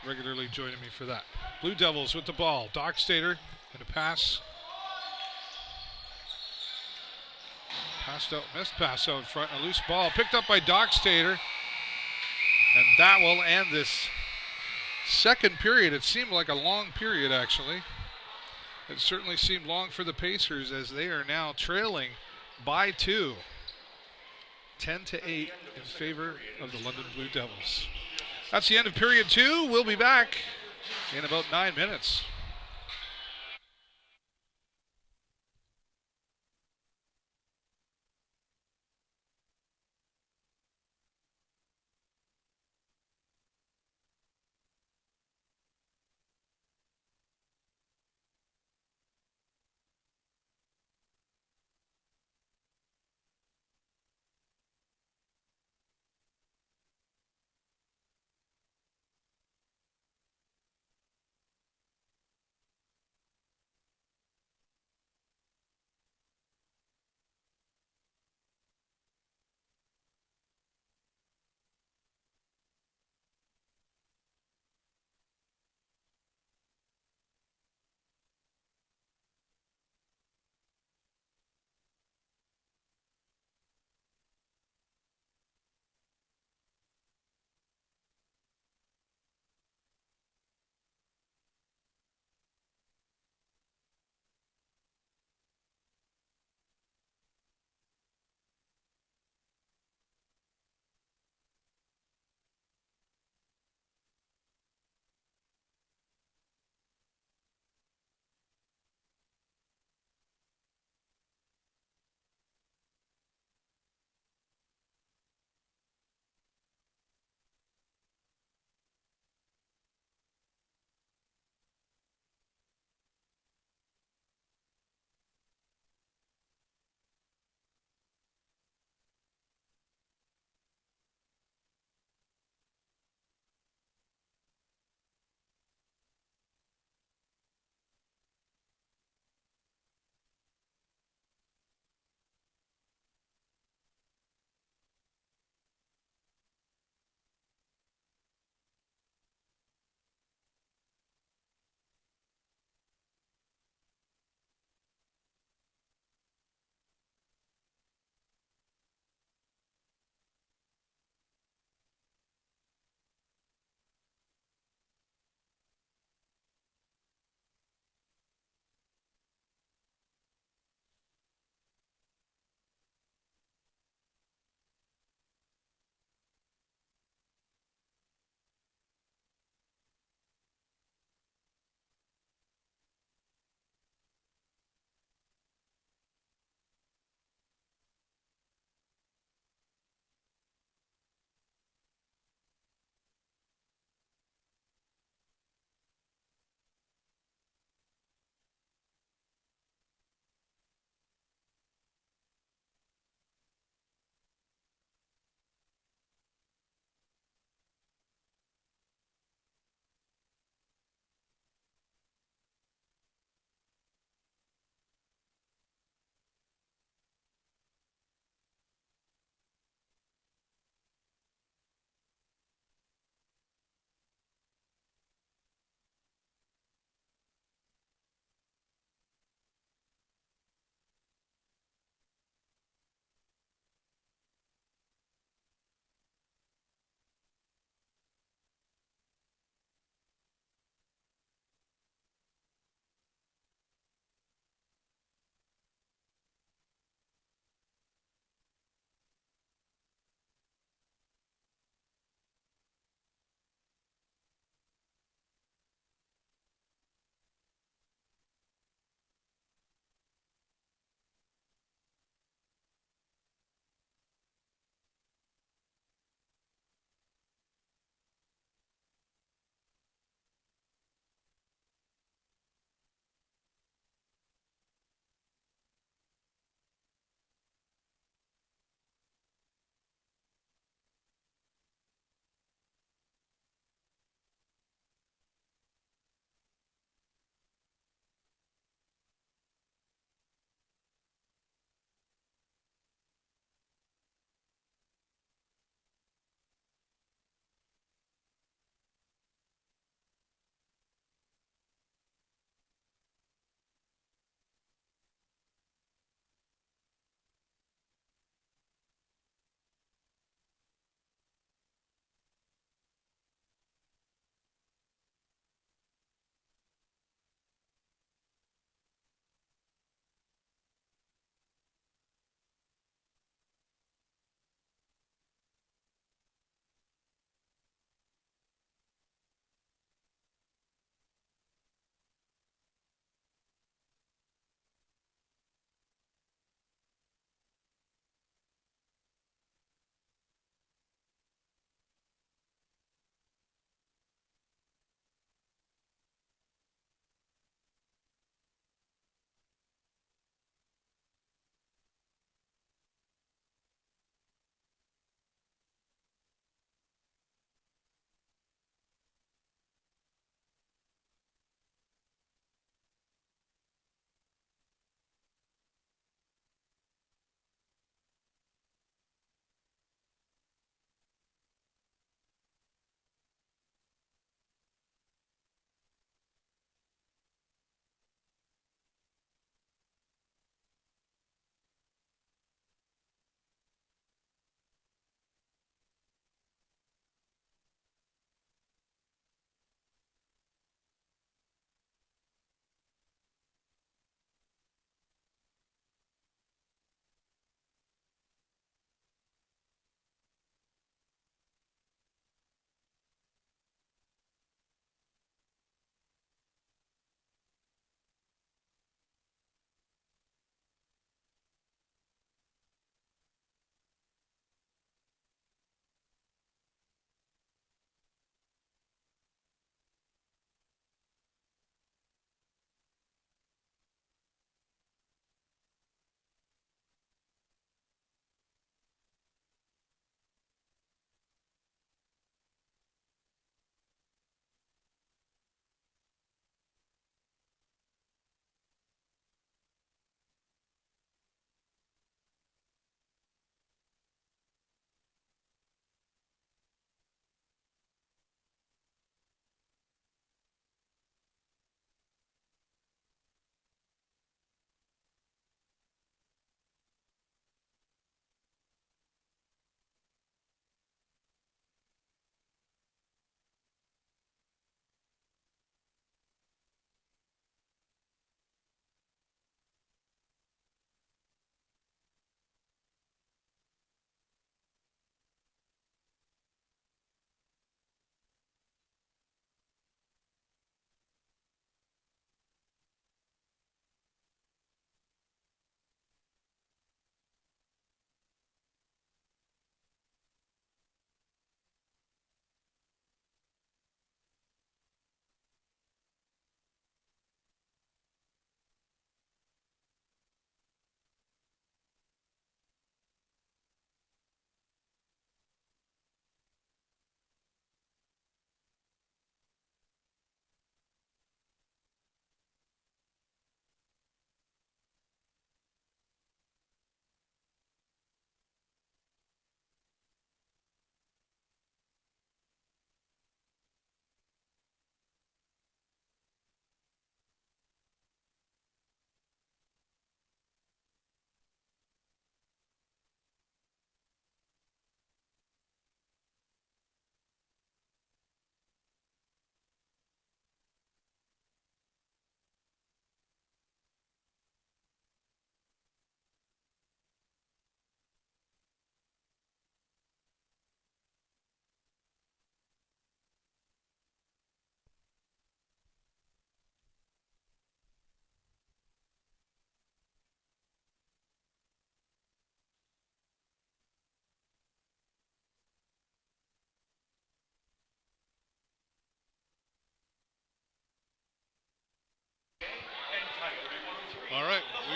regularly joining me for that. Blue Devils with the ball. Dockstader and a pass. Passed out, missed pass out in front. A loose ball picked up by Dockstader. And that will end this second period. It seemed like a long period, actually. It certainly seemed long for the Pacers as they are now trailing by 2. 10-8 in favor of the London Blue Devils. That's the end of period 2. We'll be back in about 9 minutes.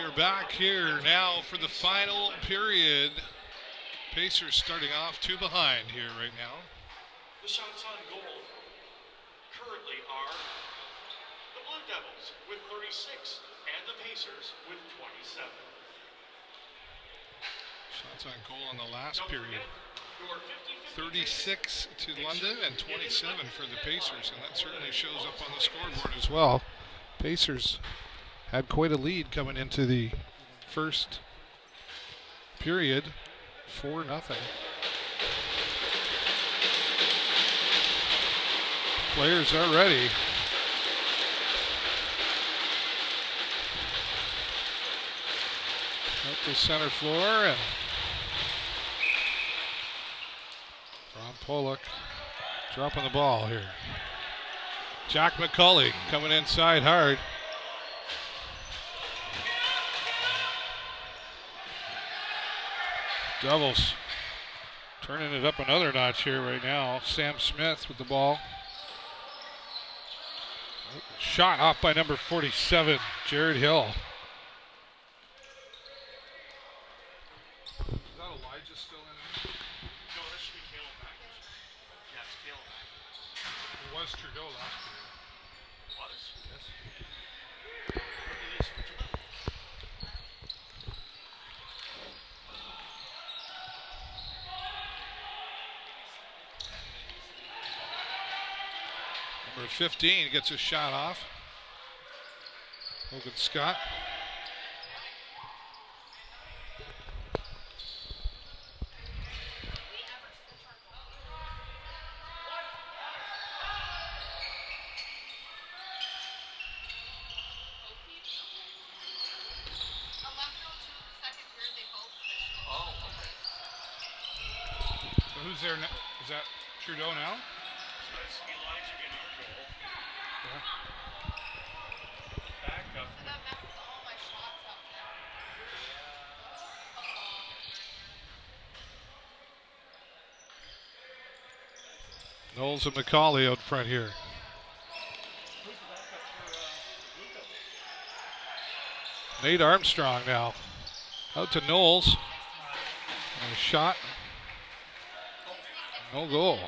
are back here now for the final period. Pacers starting off 2 behind here right now. The shots on goal currently are the Blue Devils with 36 and the Pacers with 27. Shots on goal in the last Don't period. forget your 50-50 36 to London and 27 for the Pacers, and that certainly shows up on the scoreboard as well. Pacers had quite a lead coming into the first period, 4-0. Players are ready. Up the center floor, and Ron Pollock dropping the ball here. Jack McCully coming inside hard. Devils turning it up another notch here right now. Sam Smith with the ball. Shot off by number 47, Jared Hill. Is that Elijah still in it? No, that should be Caleb Magnus. Yeah, it's Caleb Magnus. It was Trudeau last year. Was? Yes. When did they switch him? Number 15 gets a shot off. Logan Scott. Oh, okay. So who's there now? Is that Trudeau now? So that's Elijah in our goal. Yeah. Back up. Knowles and McCauley out front here. Who's the backup for the Blue Devils? Nate Armstrong now. Out to Knowles. And a shot. No goal.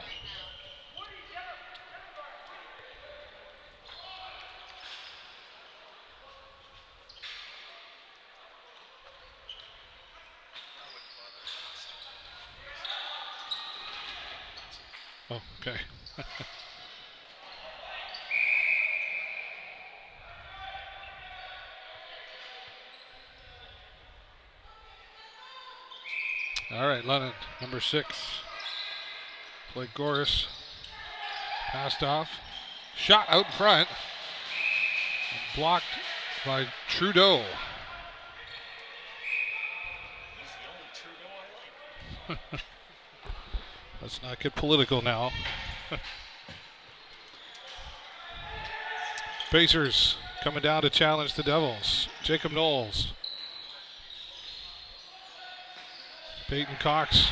Oh, okay. All right, Lennon, number 6. Blake Goris. Passed off. Shot out front. Blocked by Trudeau. He's the only Trudeau I like. Let's not get political now. Pacers coming down to challenge the Devils. Jacob Knowles. Peyton Cox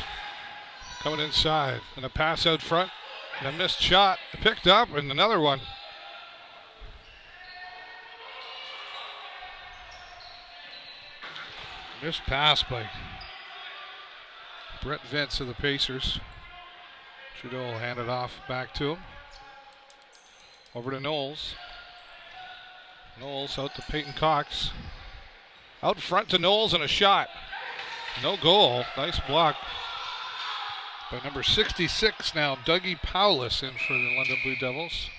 coming inside. And a pass out front. And a missed shot. Picked up and another one. Missed pass by Brett Vince of the Pacers. Trudeau will hand it off back to him. Over to Knowles. Knowles out to Peyton Cox. Out front to Knowles and a shot. No goal. Nice block by number 66 now, Dougie Powless in for the London Blue Devils.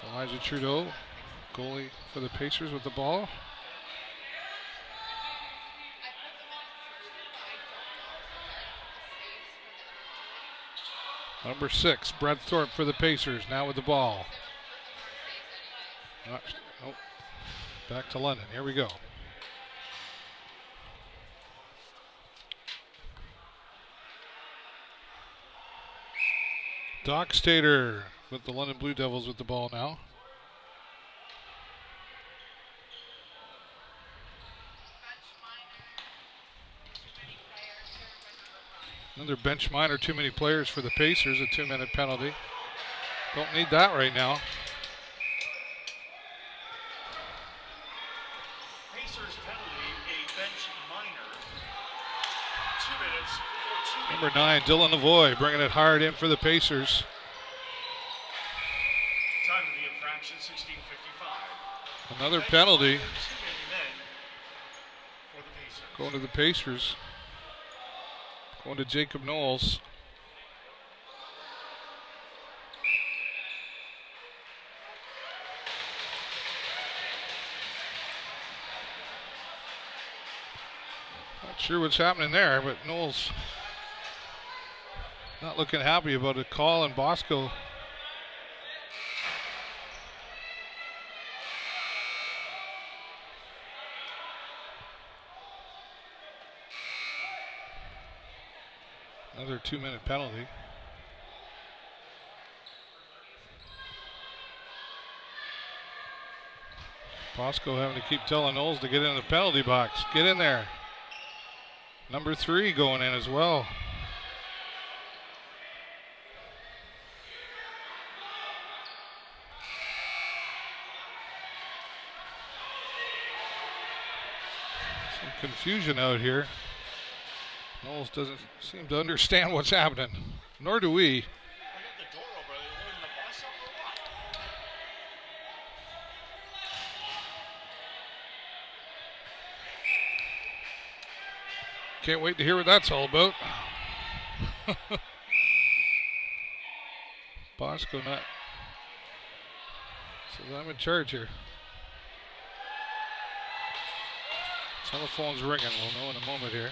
Elijah Trudeau, goalie for the Pacers with the ball. Number 6, Brett Thorpe for the Pacers, now with the ball. Oh, back to London. Here we go. Doc Stater with the London Blue Devils with the ball now. Another bench minor, too many players for the Pacers, a 2-minute penalty. Don't need that right now. Number 9, Dylan Lavoie, bringing it hard in for the Pacers. Time of the infraction, 16:55. Another penalty Too many men for the Pacers. going to the Pacers. Going to Jacob Knowles. Not sure what's happening there, but Knowles not looking happy about a call, and Bosco another 2-minute penalty. Bosco having to keep telling Knowles to get in the penalty box. Get in there. Number 3 going in as well. Some confusion out here. Knowles doesn't seem to understand what's happening, nor do we. I got the door open. Are they loading the bus up or what? Can't wait to hear what that's all about. Bosco not. Says I'm in charge here. Telephone's ringing. We'll know in a moment here.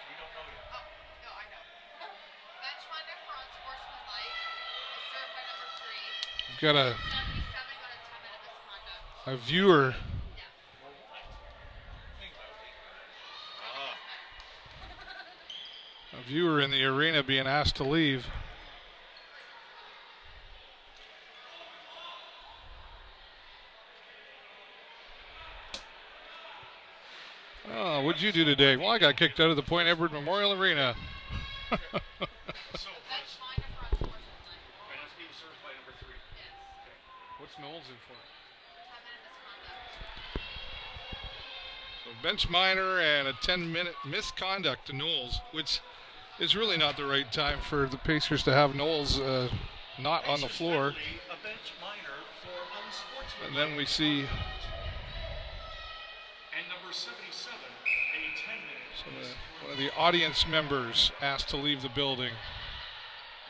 We don't know yet. No, I know. Benchminder for unsportsmanlike is served by number 3. We've got 77 got a 10-minute misconduct. a viewer. A viewer in the arena being asked to leave. Oh, what'd you do today? Well, I got kicked out of the Point Edward Memorial Arena. So, Benchminder for unsportsmanlike. and that's being served by number 3. Yes. What's Knowles in for? 10-minute misconduct. So bench minor and a 10-minute misconduct to Knowles, which is really not the right time for the Pacers to have Knowles not on the floor. Incidentally, a bench minor for unsportsmanlike. And then we see And number 77, a 10-minute. one of the audience members asked to leave the building.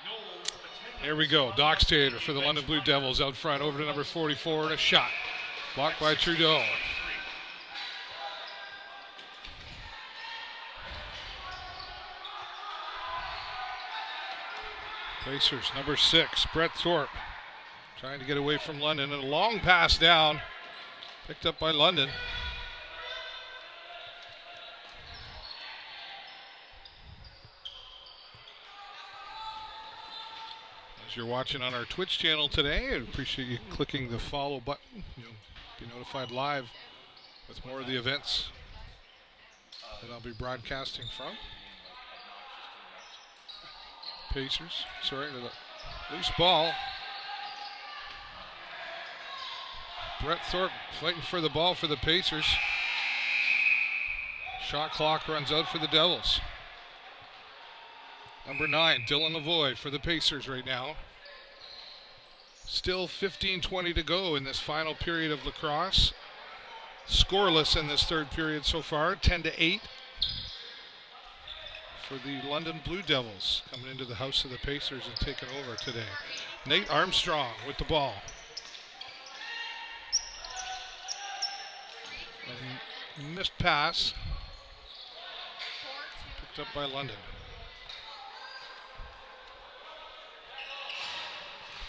Knowles, a 10-minute Here we go. misconduct. Dockstader for the London Blue Devils out front over to number 44 and a shot. Blocked by Trudeau. Pacers, number 6, Brett Thorpe. Trying to get away from London, and a long pass down. Picked up by London. As you're watching on our Twitch channel today, I appreciate you clicking the follow button. You'll be notified live with more of the events that I'll be broadcasting from. Pacers, sorry, with a loose ball. Brett Thorpe fighting for the ball for the Pacers. Shot clock runs out for the Devils. Number 9, Dylan Lavoie for the Pacers right now. Still 15:20 to go in this final period of lacrosse. Scoreless in this third period so far, 10-8. For the London Blue Devils coming into the house of the Pacers and taking over today. Nate Armstrong with the ball. A missed pass. Picked up by London.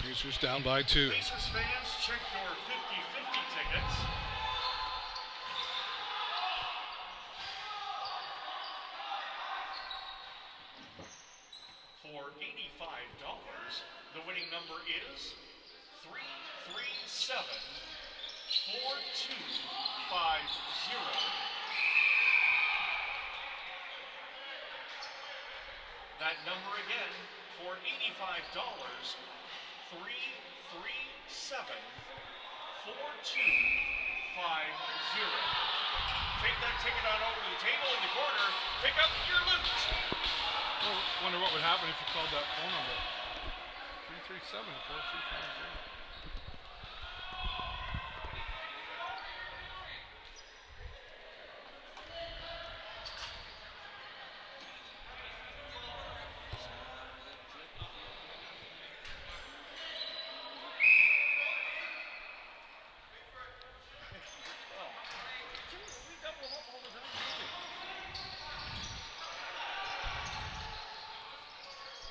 Pacers down by 2. Pacers fans, check your 50-50 tickets. For $85, the winning number is 337. That number again for $85, 337-4250. Take that ticket on over to the table in the corner. Pick up your loot. Well, wonder what would happen if you called that phone number. 337-4250.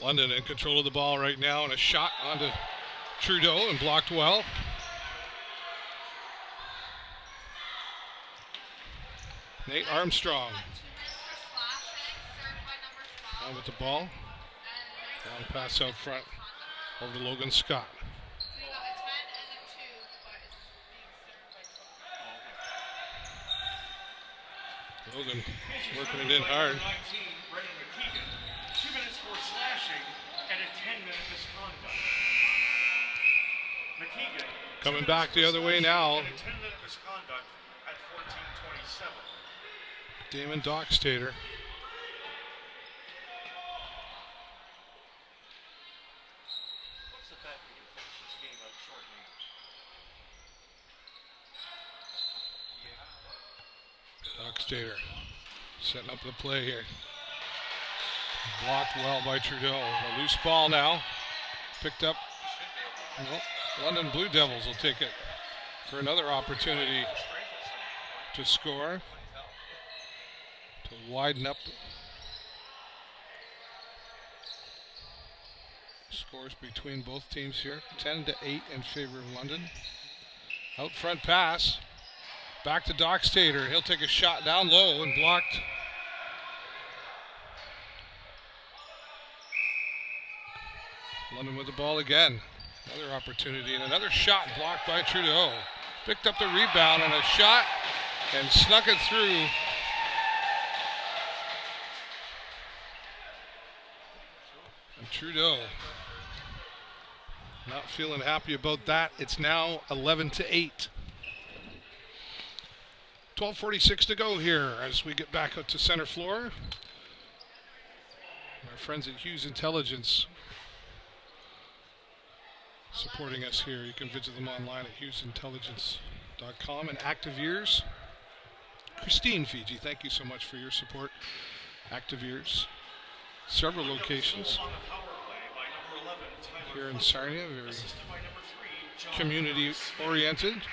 London in control of the ball right now, and a shot onto Trudeau and blocked well. Nate Armstrong on with the ball. Long pass out front over to Logan Scott. Logan working it in hard. 2 minutes for slashing and a 10-minute misconduct. McKeegan Coming back the other way now. and a 10-minute misconduct at 14:27. Damon Dockstader. What's the bet we can finish this game out shortly? Dockstader setting up the play here. Blocked well by Trudeau. A loose ball now. Picked up. Well, London Blue Devils will take it for another opportunity to score. To widen up scores between both teams here. 10-8 in favor of London. Out front pass. Back to Dockstader. He'll take a shot down low and blocked. London with the ball again. Another opportunity and another shot blocked by Trudeau. Picked up the rebound and a shot and snuck it through. And Trudeau not feeling happy about that. It's now 11-8. 12:46 to go here as we get back out to center floor. Our friends at Hughes Intelligence supporting us here. You can visit them online at hughesintelligence.com. And Active Ears, Christine Fiji, thank you so much for your support. Active Ears, several locations here in Sarnia, very community oriented. And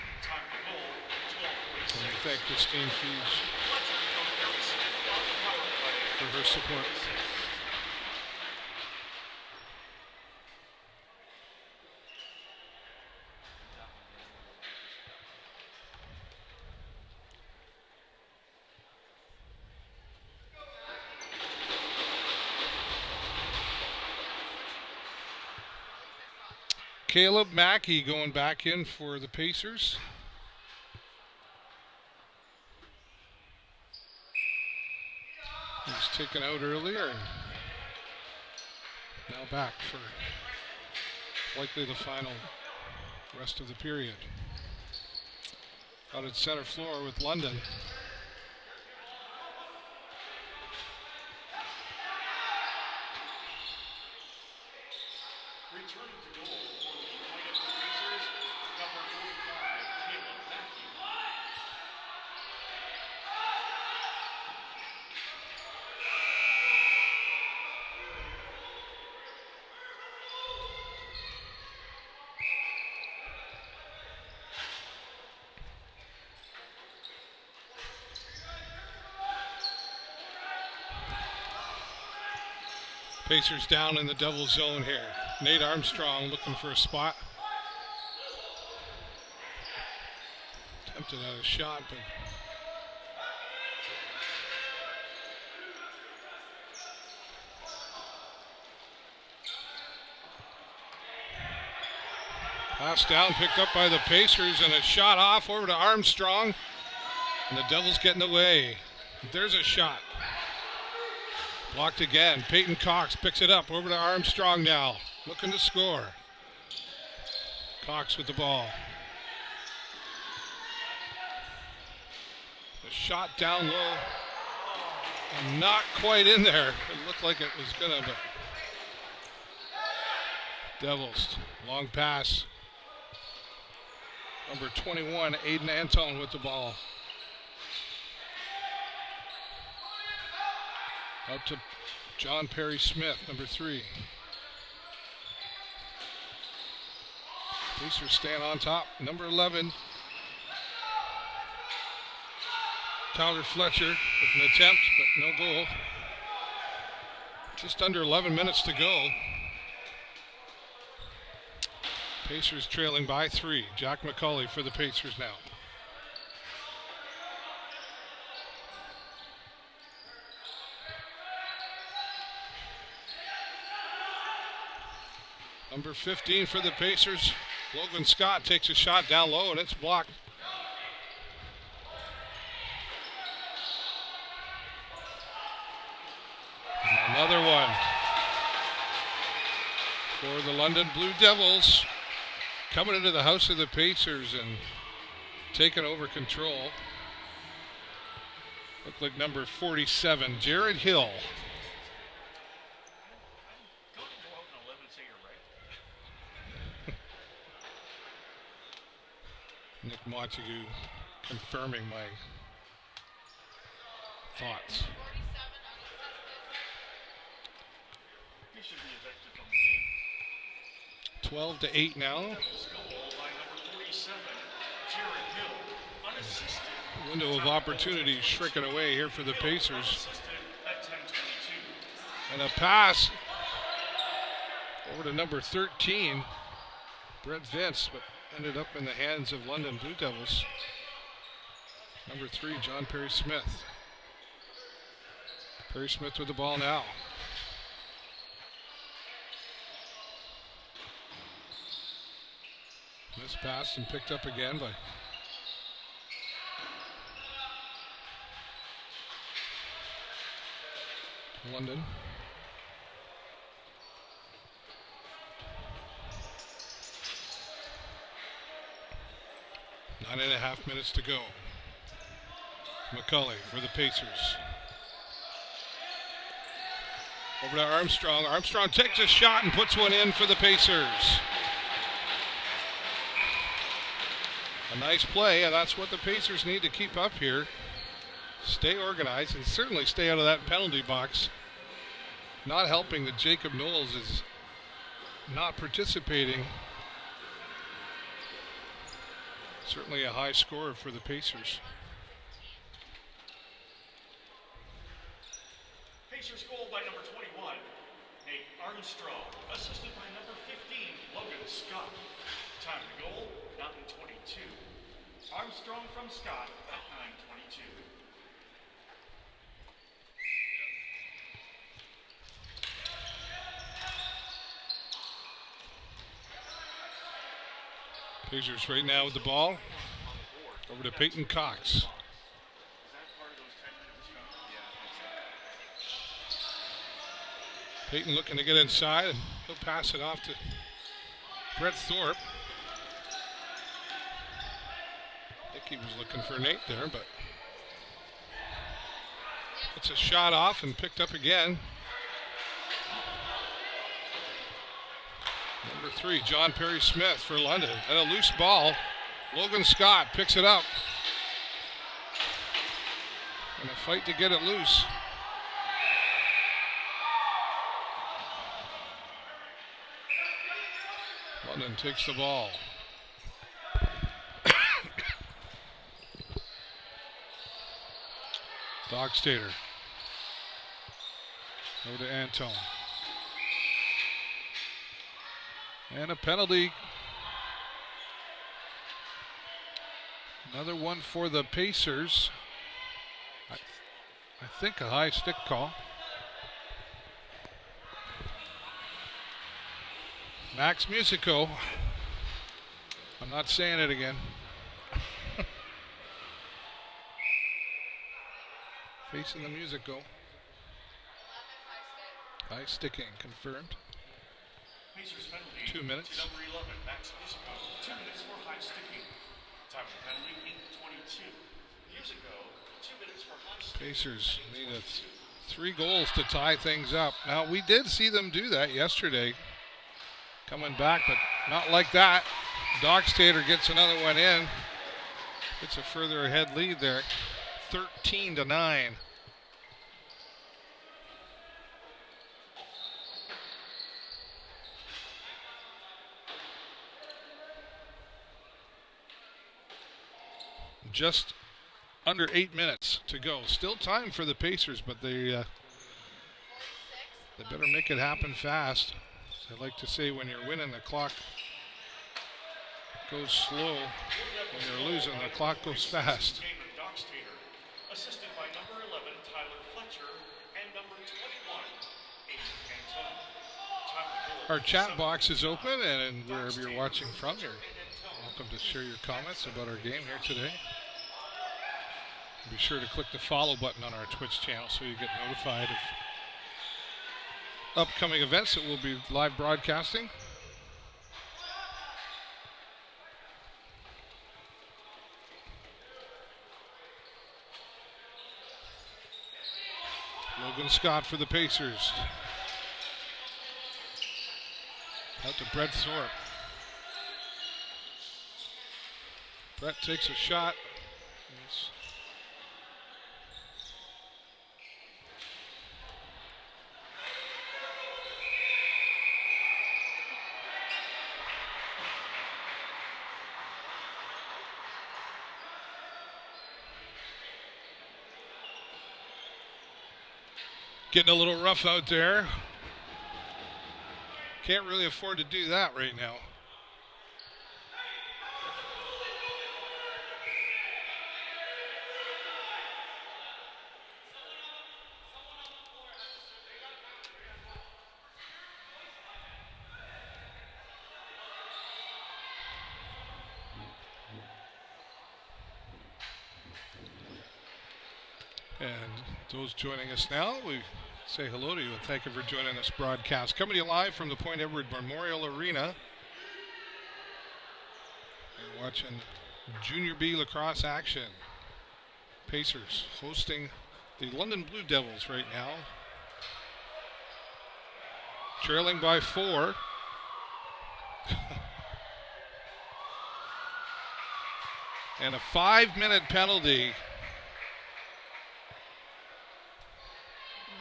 we thank Christine Fiji for her support. Caleb Mackey going back in for the Pacers. He was taken out earlier and now back for likely the final rest of the period. Out at center floor with London. Returning to goal for the White Pacers, number 45, Caleb Mackey. Pacers down in the double zone here. Nate Armstrong looking for a spot. Attempted at a shot, but Pass down, picked up by the Pacers, and a shot off over to Armstrong. And the Devils getting away. There's a shot. Blocked again. Peyton Cox picks it up over to Armstrong now. Looking to score. Cox with the ball. The shot down low. And not quite in there. It looked like it was going to, but Devils. Long pass. Number 21, Aiden Antone with the ball. Out to John Perry Smith, number 3. Pacers staying on top. Number 11, Tyler Fletcher with an attempt, but no goal. Just under 11 minutes to go. Pacers trailing by 3. Jack McCauley for the Pacers now. Number 15 for the Pacers, Logan Scott takes a shot down low and it's blocked. And another one for the London Blue Devils, coming into the house of the Pacers and taking over control. Looked like number 47, Jared Hill. Nick Montague confirming my thoughts. 12-8 now. Window of opportunity shrinking away here for the Pacers. And a pass over to number 13, Brett Vince, but ended up in the hands of London Blue Devils. Number 3, John Perry Smith. Perry Smith with the ball now. This passed and picked up again by London. Nine and a half minutes to go. McCauley for the Pacers. Over to Armstrong. Armstrong takes a shot and puts one in for the Pacers. A nice play, and that's what the Pacers need to keep up here. Stay organized and certainly stay out of that penalty box. Not helping that Jacob Knowles is not participating. Certainly a high scorer for the Pacers. Pacers goal by number 21, Nate Armstrong, assisted by number 15, Logan Scott. Time to goal, 9:22. Armstrong from Scott at 9:22. Pacers right now with the ball. Over to Peyton Cox. Peyton looking to get inside, and he'll pass it off to Brett Thorpe. I think he was looking for Nate there, but it's a shot off and picked up again. Number 3, John Perry Smith for London. And a loose ball. Logan Scott picks it up. And a fight to get it loose. London takes the ball. Dockstader. Over to Antone. And a penalty. Another one for the Pacers. I think a high stick call. Max Musico I'm not saying it again. Facing the music, go. 11 high stick. High sticking, confirmed. Pacers penalty 2 minutes. to number 11, Max Musico. 2 minutes for high sticking. Time for penalty 8:22. Musico, 2 minutes for high sticking. Pacers need 3 goals to tie things up. Now, we did see them do that yesterday, coming back, but not like that. Dockstader gets another one in. It's a further ahead lead there, 13-9. Just under 8 minutes to go. Still time for the Pacers, but they 46. better make it happen fast. As I like to say, when you're winning, the clock goes slow. When you're losing, the clock goes fast. David Dockstader, assisted by number 11, Tyler Fletcher, and number 21, Aiden Cantone. Time to go. Our chat box is open, and wherever you're watching from, you're welcome to share your comments about our game here today. Be sure to click the follow button on our Twitch channel so you get notified of upcoming events that we'll be live broadcasting. Logan Scott for the Pacers. Out to Brett Thorpe. Brett takes a shot. Yes. Getting a little rough out there. Can't really afford to do that right now. And those joining us now, we say hello to you and thank you for joining this broadcast. Coming to you live from the Point Edward Memorial Arena. You're watching Junior B lacrosse action. Pacers hosting the London Blue Devils right now. Trailing by 4. And a 5-minute penalty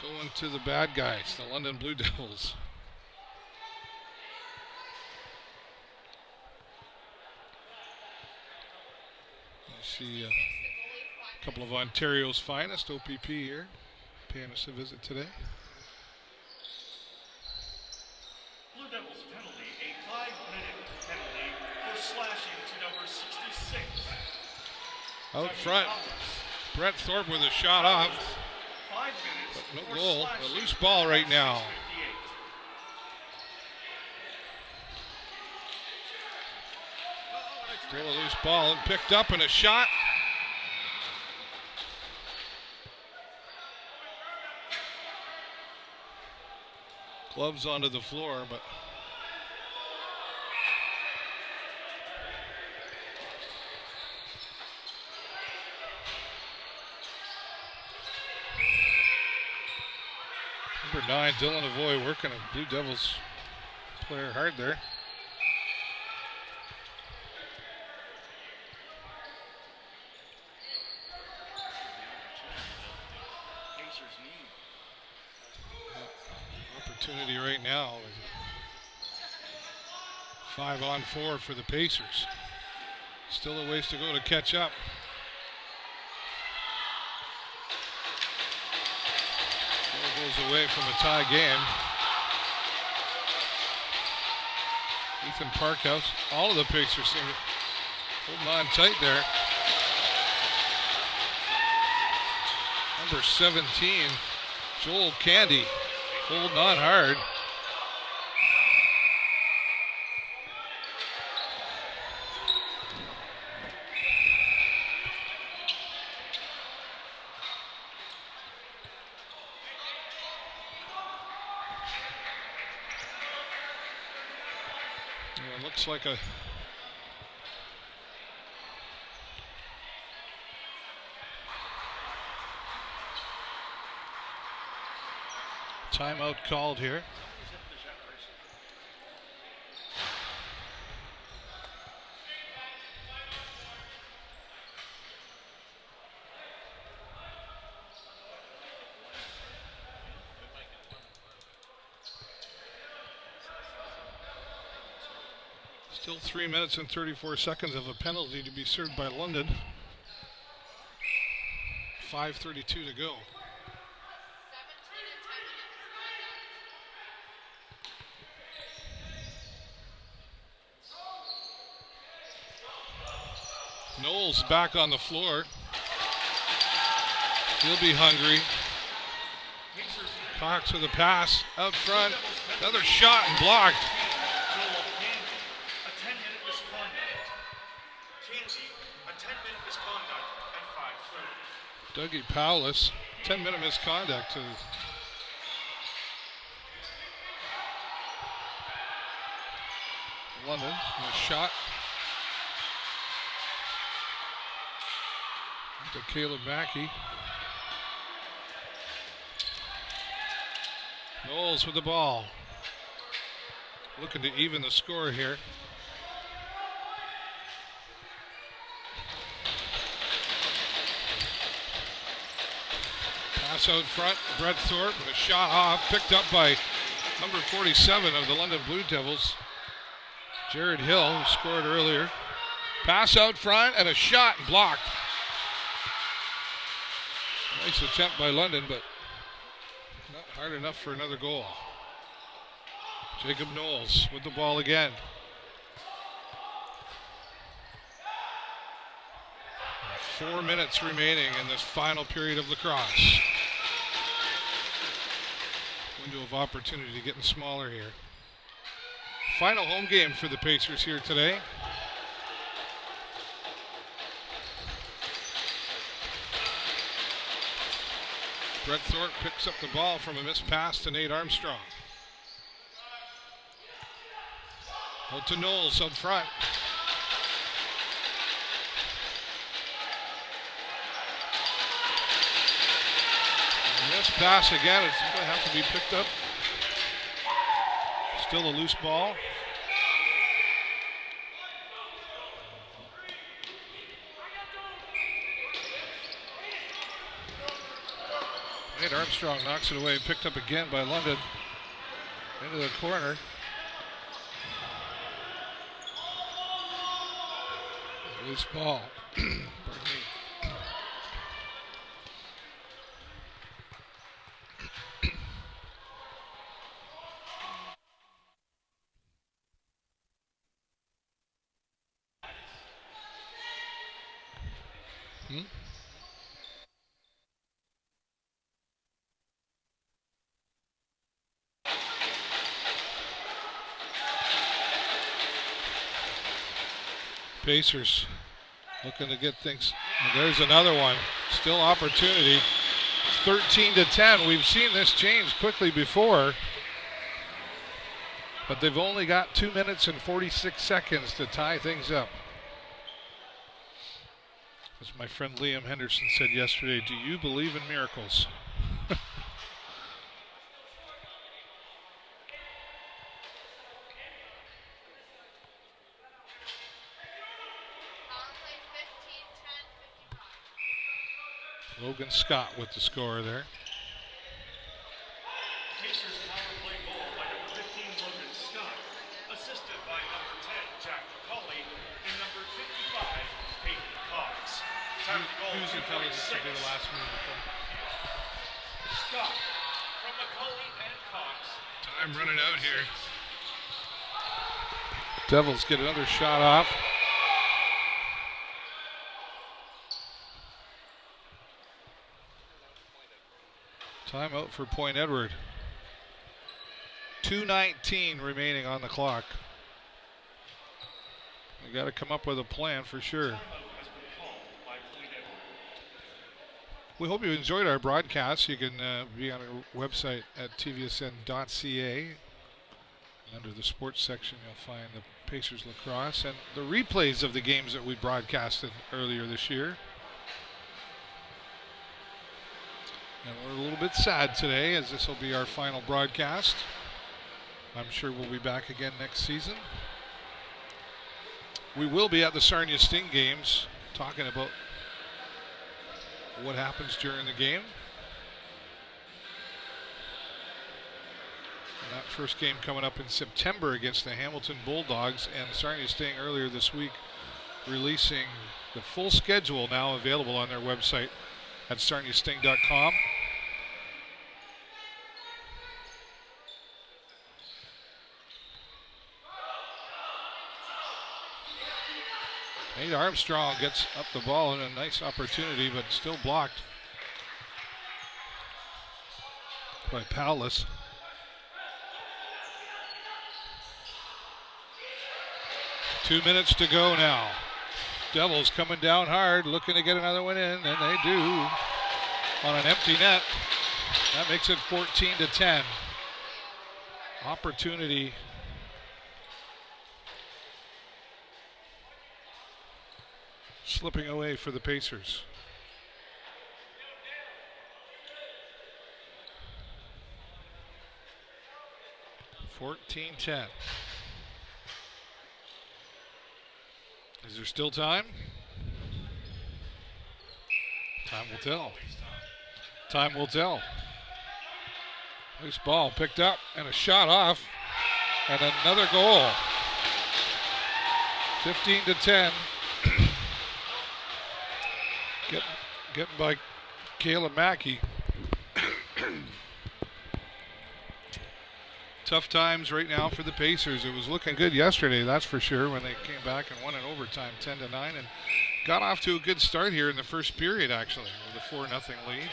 going to the bad guys, the London Blue Devils. You see a couple of Ontario's finest, OPP here, paying us a visit today. Blue Devils penalty, a 5-minute penalty for slashing to number 66. Out front, Brett Thorpe with a shot off. 5 minutes. No for goal. slashing A loose ball right now. 58. Still a loose ball, picked up and a shot. Gloves onto the floor, but number 9, Dylan Avoy, working a Blue Devils player hard there. Opportunity right now. 5-on-4 for the Pacers. Still a ways to go to catch up. Ball goes away from a tie game. Ethan Parkhouse, all of the Pacers seem holding on tight there. Number 17, Joel Candy, holding on hard. looks like a timeout called here. Still 3 minutes and 34 seconds of a penalty to be served by London. 5:32 to go. 17 and 10 minutes. Knowles back on the floor. He'll be hungry. Cox with a pass out front. Another shot and blocked. Joel Candy, a 10-minute misconduct. Candy, a 10-minute misconduct at 5:30. Dougie Powless, 10-minute misconduct to London. And a shot to Caleb Mackey. Knowles with the ball. Looking to even the score here. Pass out front, Brett Thorpe with a shot off, picked up by number 47 of the London Blue Devils, Jared Hill, who scored earlier. Pass out front and a shot blocked. Nice attempt by London, but not hard enough for another goal. Jacob Knowles with the ball again. Four minutes remaining in this final period of lacrosse. Window of opportunity getting smaller here. Final home game for the Pacers here today. Brett Thorpe picks up the ball from a missed pass to Nate Armstrong. Out to Knowles up front. Missed pass again. It's going to have to be picked up. Still a loose ball. Nate Armstrong knocks it away, picked up again by London. Into the corner. Loose ball. Pardon me. Pacers looking to get things. And there's another one. Still opportunity. 13-10. We've seen this change quickly before, but they've only got 2 minutes and 46 seconds to tie things up. As my friend Liam Henderson said yesterday, do you believe in miracles? Logan Scott with the score there. Pacers power play goal by number 15, Logan Scott, assisted by number 10, Jack McCauley, and number 55, Peyton Cox. Time to goal, Usually tell me this will be the last move. Scott from McCauley and Cox. Time running out here. Devils get another shot off. Timeout for Point Edward. 2:19 remaining on the clock. We got to come up with a plan for sure. We hope you enjoyed our broadcast. You can be on our website at tvsn.ca. Under the sports section, you'll find the Pacers lacrosse, and the replays of the games that we broadcasted earlier this year. And we're a little bit sad today, as this will be our final broadcast. I'm sure we'll be back again next season. We will be at the Sarnia Sting games talking about what happens during the game. And that first game coming up in September against the Hamilton Bulldogs, and Sarnia Sting earlier this week releasing the full schedule, now available on their website at sarniasting.com. Nate Armstrong gets up the ball in a nice opportunity, but still blocked by Powless. Two minutes to go now. Devils coming down hard, looking to get another one in, and they do on an empty net. That makes it 14-10. Opportunity slipping away for the Pacers. (14-10). Is there still time? Time will tell. Time will tell. Loose ball picked up and a shot off, and another goal. 15-10. Getting by Kayla Mackey. Tough times right now for the Pacers. It was looking good yesterday, that's for sure, when they came back and won in overtime 10-9 and got off to a good start here in the first period, actually, with a 4-0 lead.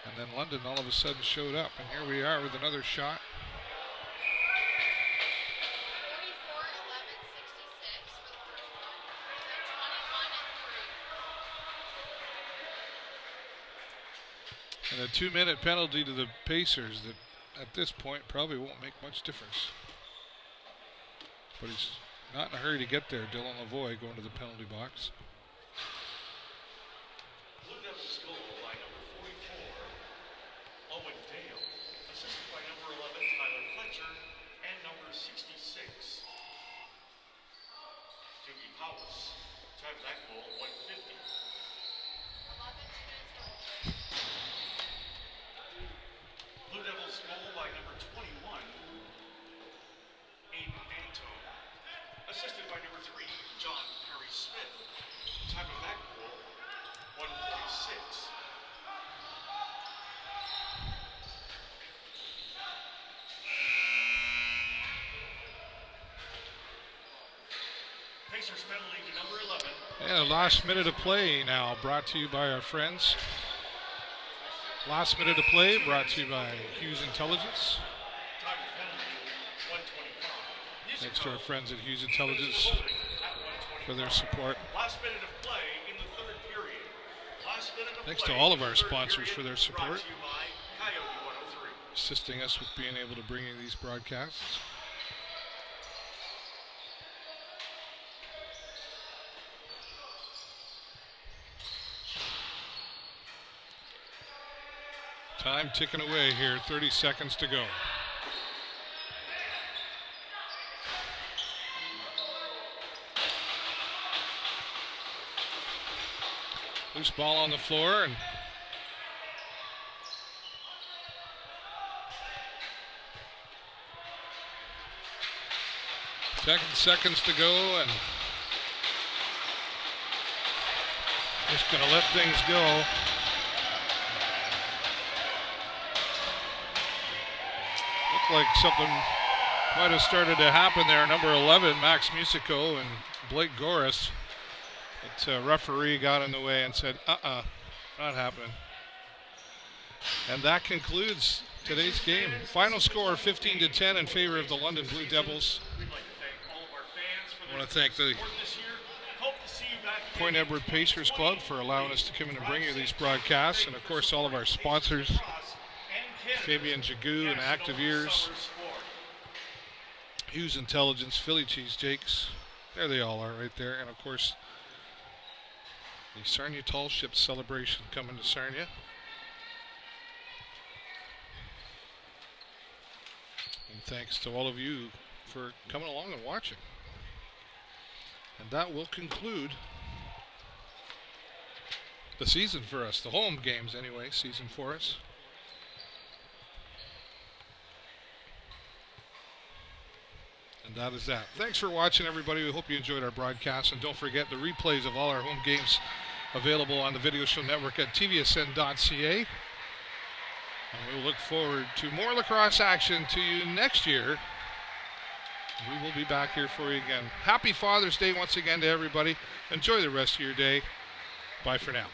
And then London all of a sudden showed up, and here we are with another shot. 44-11-66 for the first one. 10-21 and 3. And a 2-minute penalty to the Pacers that at this point probably won't make much difference. But he's not in a hurry to get there. Dylan Lavoie going to the penalty box. Blue Devils goal by number 44, Owen Dale, assisted by number 11, Tyler Fletcher, and number 66, Doogie Powers. Time that goal, 150. 11 minutes to go. Blue Devils goal by number 21, Aiden Antone, assisted by number 3, John Perry Smith. Time of that goal, 146. Pacers penalty to number 11. And last minute of play now, brought to you by our friends. Last minute of play brought to you by Hughes Intelligence. Time of penalty, 125. Thanks to our friends at Hughes Intelligence for their support. Last minute of play in the third period. Last minute of Thanks play to all in of our the third sponsors period, for their brought support, to you by Coyote 103. assisting us with being able to bring you these broadcasts. Time ticking away here, 30 seconds to go. Loose ball on the floor, and seconds to go, and just gonna let things go. Looked like something might have started to happen there. Number 11, Max Musico, and Blake Goris. But referee got in the way and said, not happening. And that concludes today's game. Final score 15-10 in favor of the London Blue Devils. We'd like to thank all of our fans for I their want to thank the support this year. Hope to see you back again Point Edward Pacers Club for allowing us to come in and bring you these broadcasts, and of course all of our sponsors, across and Canada. Fabian Jagu and Active Ears. National Summer Sport. Hughes Intelligence, Philly Cheesesteaks. There they all are right there. And of course, the Sarnia Tall Ships celebration coming to Sarnia. And thanks to all of you for coming along and watching. And that will conclude the season for us. The home games anyway, season for us. And that is that. Thanks for watching, everybody. We hope you enjoyed our broadcast. And don't forget the replays of all our home games available on the Video Show Network at tvsn.ca. And we'll look forward to more lacrosse action to you next year. We will be back here for you again. Happy Father's Day once again to everybody. Enjoy the rest of your day. Bye for now.